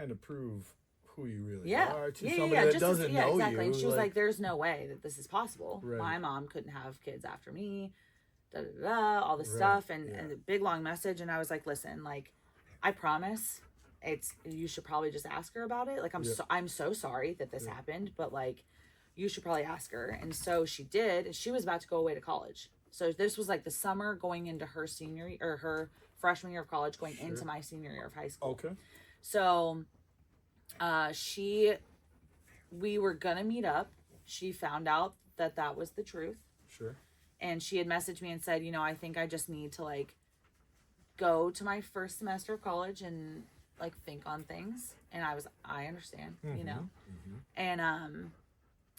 to prove who you really Yeah. are to Yeah, somebody yeah, that just doesn't know exactly. you. And she was like, there's no way that this is possible. Right. My mom couldn't have kids after me, da da da, all this Right, stuff, and yeah. and the big long message. And I was like, listen, like, I promise, you should probably just ask her about it. Like, I'm so sorry that this happened, but like, you should probably ask her. And so she did, and she was about to go away to college. So this was like the summer going into her her freshman year of college, going into my senior year of high school. Okay. So, we were gonna meet up. She found out that was the truth. Sure. And she had messaged me and said, you know, I think I just need to like go to my first semester of college and like think on things. And I understand, you know? And,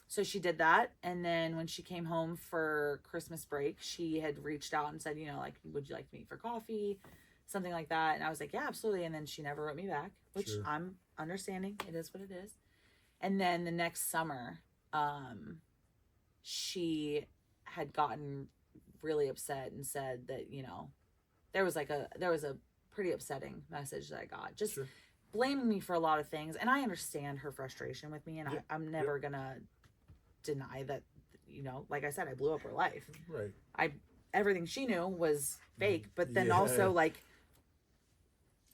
so she did that. And then when she came home for Christmas break, she had reached out and said, you know, like, would you like to meet for coffee? Something like that. And I was like, yeah, absolutely. And then she never wrote me back, which I'm understanding. It is what it is. And then the next summer, she had gotten really upset and said that, you know, there was a pretty upsetting message that I got, just blaming me for a lot of things. And I understand her frustration with me, and I'm never gonna deny that, you know, like I said, I blew up her life. Right. Everything she knew was fake, but then also like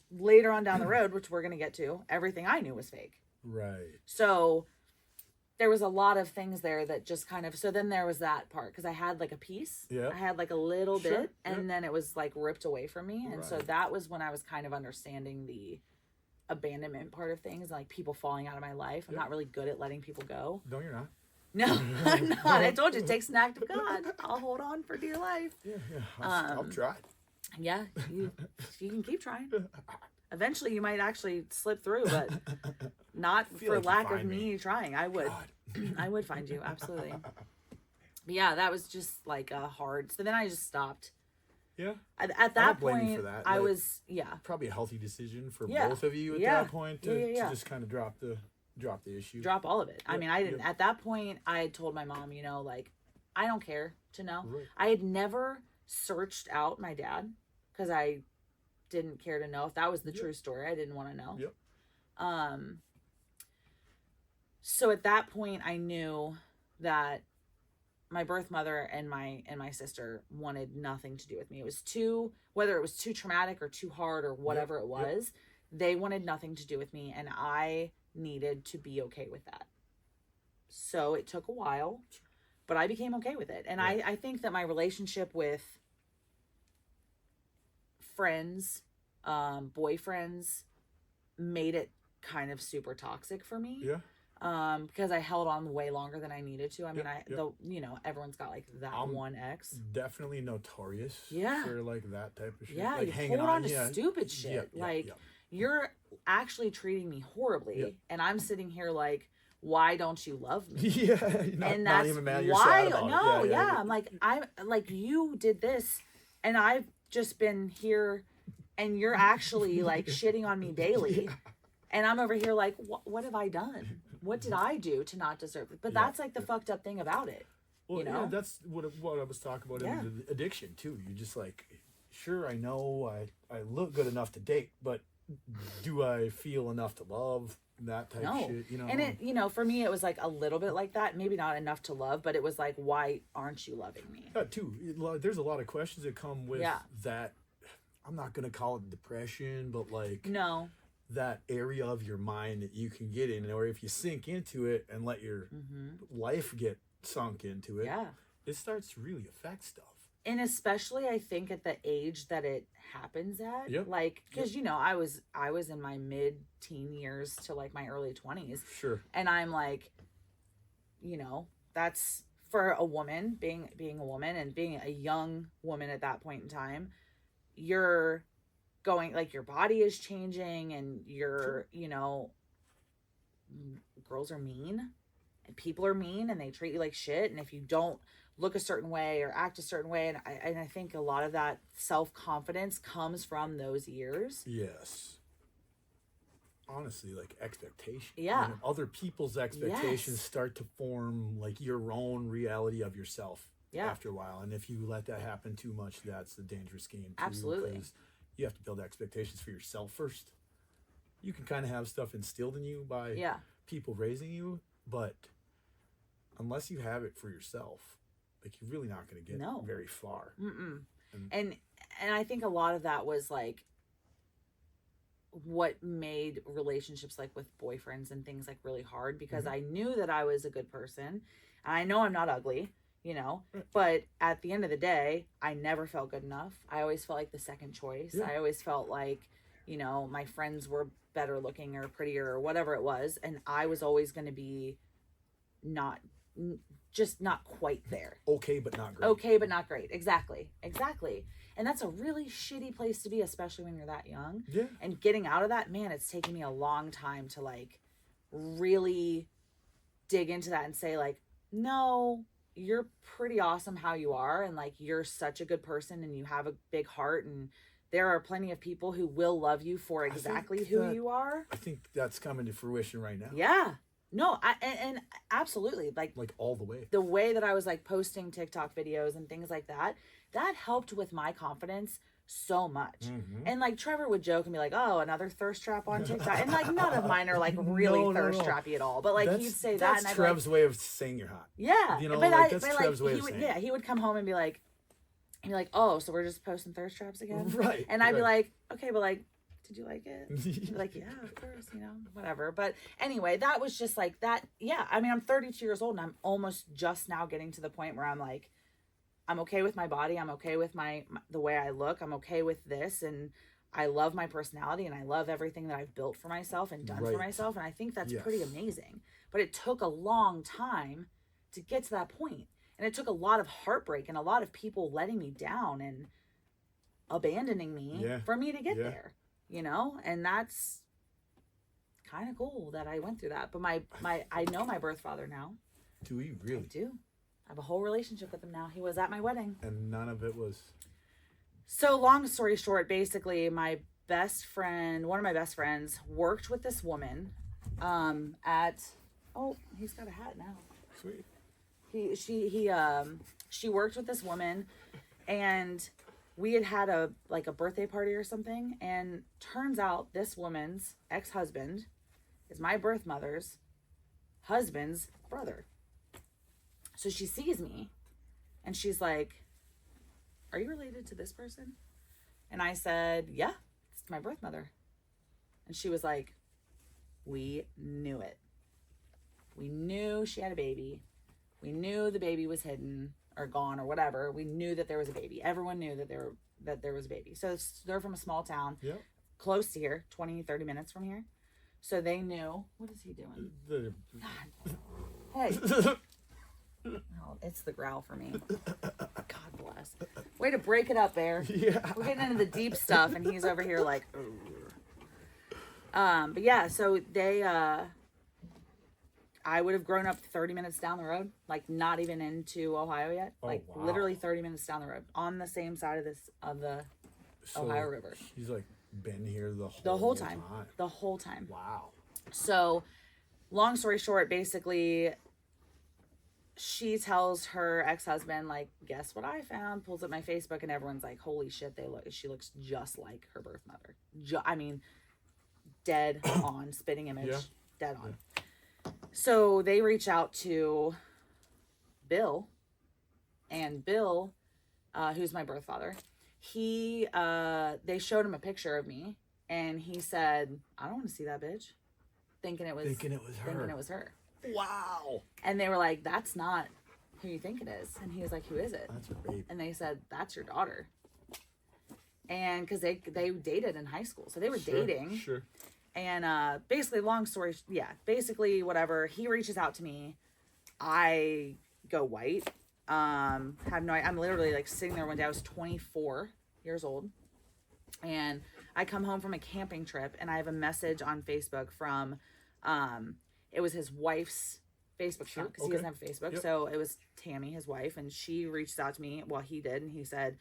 later on down the road, which we're gonna get to, everything I knew was fake. Right. So there was a lot of things there that just kind of, so then there was that part, because I had like a piece. Yeah. I had like a little bit, and then it was like ripped away from me. And so that was when I was kind of understanding the abandonment part of things, like people falling out of my life. I'm not really good at letting people go. No, you're not. No, I'm not. I told you, it takes an act of God. I'll hold on for dear life. Yeah. I'll try. Yeah, you can keep trying. Eventually, you might actually slip through, but not for like lack you'd of find me trying. I would. I would find you, absolutely. But yeah, that was just like a hard. So then I just stopped. Yeah. At that don't blame you point, for that. I Like, was probably a healthy decision for Yeah. both of you at Yeah. that point to Yeah. just kind of drop the issue. drop all of it. I Yeah, mean, I didn't. yeah. At that point, I had told my mom, you know, like, I don't care to know. Right. I had never searched out my dad because I didn't care to know if that was the true story. I didn't want to know. Yep. So at that point, I knew that my birth mother and my sister wanted nothing to do with me. It was whether it was too traumatic or too hard or whatever it was, they wanted nothing to do with me, and I needed to be okay with that. So it took a while, but I became okay with it. And I think that my relationship with friends, boyfriends, made it kind of super toxic for me. Yeah. Because I held on way longer than I needed to. I mean, Yep. you know, everyone's got like that one ex. Definitely notorious Yeah. for like that type of shit. Yeah, like you hanging hold on to yeah. stupid shit. Yeah. You're actually treating me horribly, Yep. and I'm sitting here like, why don't you love me? Yeah, not, And not that's even mad. You're why. sad about No, it. yeah. I'm like, you did this, and I've just been here, and you're actually like shitting on me daily, and I'm over here like, what have I done? What did I do to not deserve it? But that's like the fucked up thing about it. Well, you know? yeah, that's what I was talking about in the addiction too. You're just like, sure, I know I look good enough to date, but do I feel enough to love? That type of shit, you know. And it, you know, for me, it was like a little bit like that. Maybe not enough to love, but it was like, why aren't you loving me? That too. There's a lot of questions that come with that. I'm not gonna call it depression, but like No. that area of your mind that you can get in, or if you sink into it and let your life get sunk into it, it starts to really affect stuff. And especially I think at the age that it happens at, Yep. like, because you know, I was in my mid-teen years to like my early 20s, Sure. and I'm like, you know, that's for a woman, being a woman and being a young woman at that point in time, you're going, like, your body is changing, and you're, you know, girls are mean and people are mean and they treat you like shit, and if you don't look a certain way or act a certain way, and I think a lot of that self-confidence comes from those years. Yes. Honestly, like expectations. Yeah. You know, other people's expectations Yes. start to form like your own reality of yourself Yeah. after a while. And if you let that happen too much, that's a dangerous game too. Absolutely. Because you have to build expectations for yourself first. You can kind of have stuff instilled in you by Yeah. people raising you, but unless you have it for yourself, like, you're really not going to get No. very far. Mm-mm. And- And I think a lot of that was like what made relationships like with boyfriends and things like really hard, because Mhm. I knew that I was a good person, and I know I'm not ugly, you know, Right. but at the end of the day, I never felt good enough. I always felt like the second choice. Yeah. I always felt like, you know, my friends were better looking or prettier or whatever it was, and I was always going to be just not quite there. Okay, but not great. Okay, but not great. Exactly. And that's a really shitty place to be, especially when you're that young. Yeah. And getting out of that, man, it's taken me a long time to like really dig into that and say, like, no, you're pretty awesome how you are, and like, you're such a good person and you have a big heart, and there are plenty of people who will love you for I think exactly who that- you are. I think that's coming to fruition right now. Yeah. No, and absolutely, like All the way. the way that I was like posting TikTok videos and things like that, that helped with my confidence so much. Mhm. And like Trevor would joke and be like, "Oh, another thirst trap on TikTok," and like none of mine are like really No, no, thirst no. trappy at all. But like he'd say that, That's and I'd be Trev's way of saying you're hot. like, "Yeah," You know, but like, that's Trev's way he of would, saying yeah, he would come home and be like, "Oh, so we're just posting thirst traps again?" Right. And I'd be right. like, "Okay, but like, did you like it?" He'd be like, "Yeah, of course, you know, whatever." But anyway, that was just like that. Yeah, I mean, I'm 32 years old, and I'm almost just now getting to the point where I'm like, I'm okay with my body. I'm okay with the way I look. I'm okay with this, and I love my personality, and I love everything that I've built for myself and done for Right. myself, and I think that's Yes. pretty amazing. But it took a long time to get to that point, and it took a lot of heartbreak and a lot of people letting me down and abandoning me Yeah. for me to get Yeah. there, you know. And that's kind of cool that I went through that. But I know my birth father now. Do we I really? do. I have a whole relationship with him now. He was at my wedding. And none of it was. So long story short, basically my best friend, one of my best friends, worked with this woman he's got a hat now. Sweet. She worked with this woman, and we had a birthday party or something, and turns out this woman's ex-husband is my birth mother's husband's brother. So she sees me and she's like, "Are you related to this person?" And I said, "Yeah, it's my birth mother." And she was like, "We knew it. We knew she had a baby. We knew the baby was hidden or gone or whatever. We knew that there was a baby. Everyone knew that there was a baby." So they're from a small town, Yep. close to here, 20, 30 minutes from here. So they knew. What is he doing? Hey. Oh, it's the growl for me. God bless. Way to break it up, Bear. Yeah. We're getting into the deep stuff, and he's over here like, but yeah, so they, I would have grown up 30 minutes down the road, like not even into Ohio yet, Oh, wow. literally 30 minutes down the road on the same side of the Ohio River. She's like been here the whole time. The whole time. Wow. So, long story short, basically, she tells her ex-husband, like, "Guess what I found?" Pulls up my Facebook, and everyone's like, "Holy shit, she looks just like her birth mother." I mean, dead on, spitting image, Yeah. dead on. So they reach out to Bill, and Bill, who's my birth father, they showed him a picture of me, and he said, "I don't want to see that bitch," thinking it was her. Wow. And they were like, "That's not who you think it is? And he was like, who is it? That's your baby. And they said, that's your daughter. And because they dated in high school. So they were Sure, dating. Sure. And basically, long story, basically, whatever. He reaches out to me. I go white. Have no, I'm literally like sitting there one day. I was 24 years old. And I come home from a camping trip and I have a message on Facebook from, it was his wife's Facebook account because he doesn't have Facebook. Yep. So it was Tammy, his wife, and she reached out to me. Well, he did. And he said,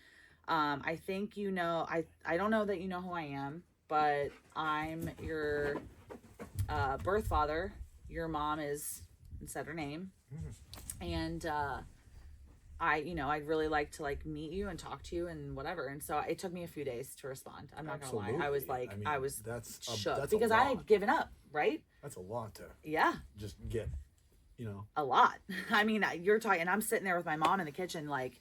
I think you know, I don't know that you know who I am, but I'm your birth father. Your mom is, and said her name. And I'd really like to like meet you and talk to you and whatever. And so it took me a few days to respond. I'm not gonna lie. I was like, I was shook because I had given up, right? That's a lot to just get, a lot. I mean, you're talking, and I'm sitting there with my mom in the kitchen, like,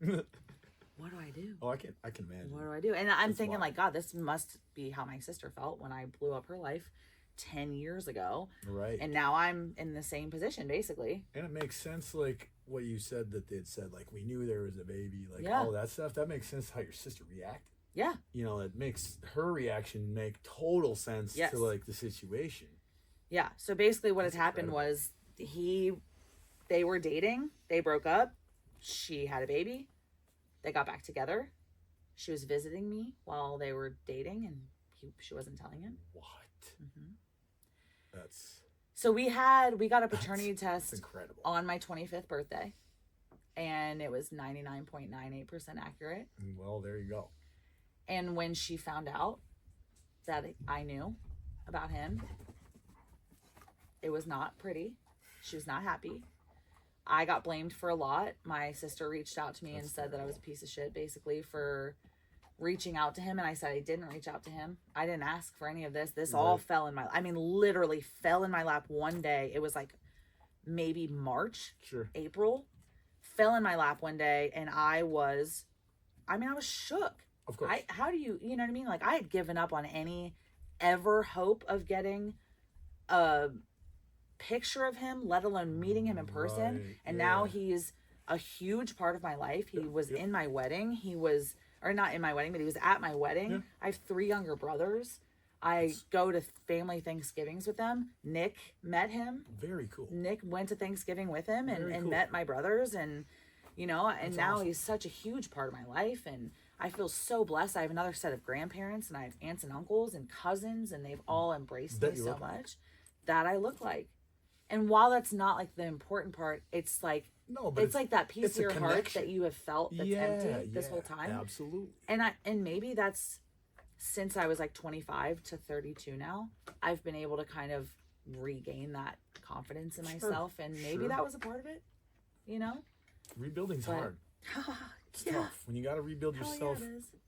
what do I do? Oh, I can imagine. What do I do? And I'm thinking, like, God, this must be how my sister felt when I blew up her life 10 years ago. Right. And now I'm in the same position, basically. And it makes sense, like, what you said that they'd said, like, we knew there was a baby, like, Yeah. all that stuff. That makes sense how your sister reacted. Yeah. It makes her reaction make total sense Yes. to, like, the situation. Yeah. So basically what That's had happened incredible. was they were dating. They broke up. She had a baby. They got back together. She was visiting me while they were dating, and she wasn't telling him. What? Mm-hmm. That's So we got a paternity that's test incredible. on my 25th birthday, and it was 99.98% accurate. Well, there you go. And when she found out that I knew about him, it was not pretty. She was not happy. I got blamed for a lot. My sister reached out to me and said that I was a piece of shit, basically, for reaching out to him. And I said I didn't reach out to him. I didn't ask for any of this. This all fell in my, literally fell in my lap one day. It was like maybe March, April, fell in my lap one day. And I was shook. Of course. How do you know what I mean? Like, I had given up on any ever hope of getting a picture of him, let alone meeting him in person. Right, and now he's a huge part of my life. He was in my wedding. Or not in my wedding, but he was at my wedding. Yeah. I have 3 younger brothers. I go to family Thanksgivings with them. Nick met him. Very cool. Nick went to Thanksgiving with him and cool. met my brothers, and That's now awesome. he's such a huge part of my life, and I feel so blessed. I have another set of grandparents, and I have aunts and uncles and cousins, and they've all embraced me so much that I look like. And while that's not like the important part, it's like it's like that piece of your heart that you have felt that's empty this whole time. Absolutely. And maybe that's since I was like 25 to 32 now, I've been able to kind of regain that confidence in myself, and maybe that was a part of it, Rebuilding's hard. It's tough when you got to rebuild yourself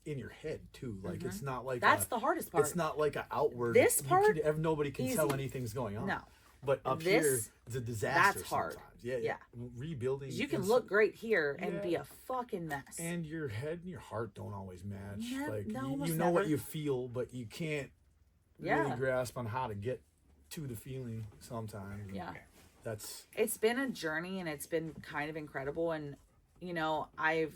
in your head too. Like it's not like that's the hardest part. It's not like an outward. This part, nobody can tell easy. anything's going on. No. But up here, it's a disaster. That's hard. Sometimes. Yeah. Rebuilding. You can look great here and be a fucking mess. And your head and your heart don't always match. No, you know what you feel, but you can't really grasp on how to get to the feeling sometimes. Yeah. It's been a journey, and it's been kind of incredible. And, I've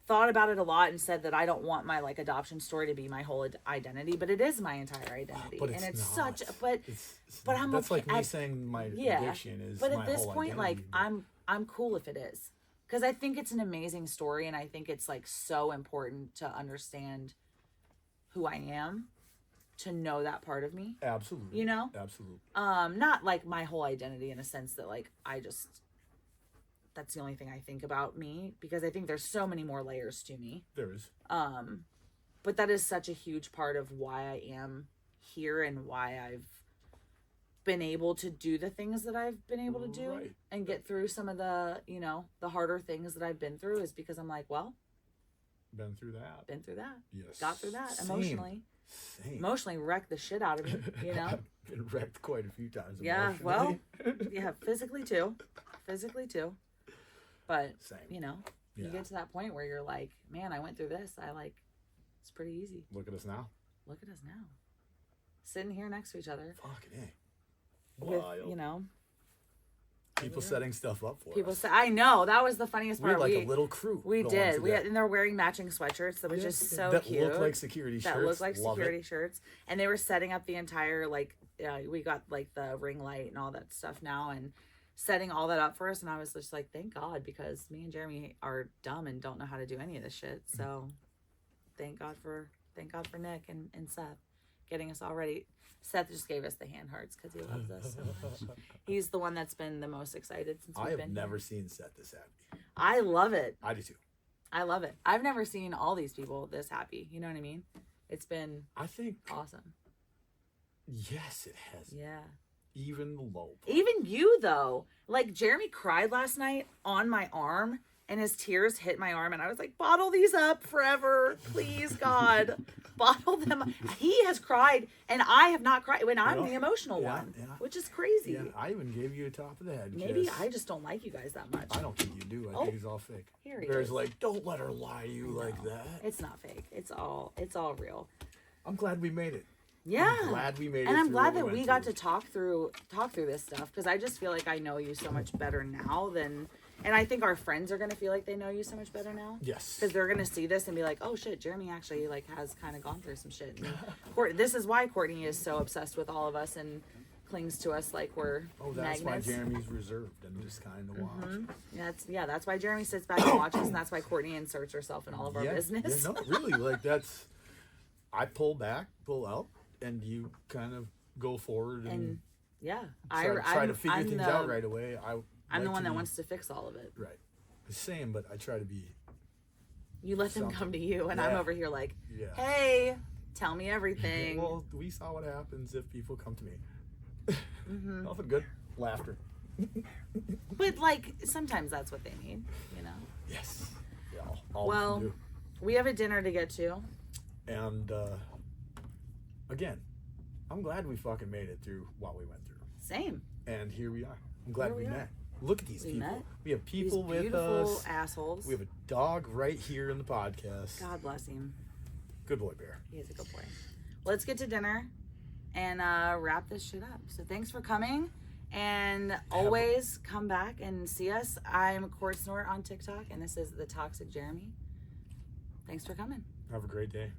thought about it a lot and said that I don't want my adoption story to be my whole identity, but it is my entire identity. But and it's not. such, but I'm that's okay. like me saying my addiction is but my at this whole point, identity, I'm cool if it is, because I think it's an amazing story, and I think it's so important to understand who I am, to know that part of me. Absolutely. Absolutely. Not like my whole identity in a sense that that's the only thing I think about me, because I think there's so many more layers to me. There is. But that is such a huge part of why I am here and why I've been able to do the things that I've been able to do and get through some of the, the harder things that I've been through, is because I'm like, well, been through that. Yes. Got through that. Same. Emotionally wrecked the shit out of me, I've been wrecked quite a few times. Yeah, well, yeah, physically too. But, Same. You get to that point where you're like, man, I went through this. It's pretty easy. Look at us now. Sitting here next to each other. Fucking A. With, Wild. People setting stuff up for People us. say, I know, that was the funniest We part. had like a little crew. We going did. today. And they're wearing matching sweatshirts that was just so that cute. look like security shirts. That looked like Love security it. shirts. And they were setting up the entire, like, we got like the ring light and all that stuff now and setting all that up for us. And I was just like, thank God, because me and Jeremy are dumb and don't know how to do any of this shit. So thank God for Nick and Seth getting us all ready. Seth just gave us the hand hearts because he loves us so much. He's the one that's been the most excited since we've been I have never here. seen Seth this happy. I love it. I do too. I love it. I've never seen all these people this happy. You know what I mean? It's been I think awesome. yes, it has. Yeah. Even the low. Even you though. Like Jeremy cried last night on my arm and his tears hit my arm and I was like, bottle these up forever. Please, God. Bottle them up. He has cried and I have not cried when I'm the emotional one. Yeah. Which is crazy. Yeah, I even gave you a top of the head. Maybe kiss. I just don't like you guys that much. I don't think you do. I think it's all fake. Here he Bear's is. like, don't let her lie to you like that. It's not fake. It's all real. I'm glad we made it. Yeah. I'm glad we made it. And I'm through glad what that went we got through. to talk through this stuff because I just feel like I know you so much better now and I think our friends are going to feel like they know you so much better now. Yes. Because they're going to see this and be like, oh shit, Jeremy actually like has kind of gone through some shit. And this is why Courtney is so obsessed with all of us and clings to us like we're that's magnets. why Jeremy's reserved and just kind of watch. That's why Jeremy sits back and watches and that's why Courtney inserts herself in all of our business. Yeah, no, really, like that's. I pull back, pull out, and you kind of go forward and yeah, try to figure things out right away. I'm the like one to that be- wants to fix all of it. Right. The same, but I try to be. You let them come to you, and I'm Yeah. over here like, Yeah. hey, tell me everything. Well, we saw what happens if people come to me. Mm-hmm. Nothing good. Laughter. But like, sometimes that's what they need, you know. Yes. Yeah. All we Well, can do. we have a dinner to get to. And again, I'm glad we fucking made it through what we went through. Same. And here we are. I'm glad Here we we are. met. Look at these We people. met. We have people These with beautiful us. assholes. We have a dog right here in the podcast. God bless him. Good boy, Bear. He is a good boy. Let's get to dinner and wrap this shit up. So thanks for coming. And always come back and see us. I'm Court Snort on TikTok, and this is The Toxic Jeremy. Thanks for coming. Have a great day.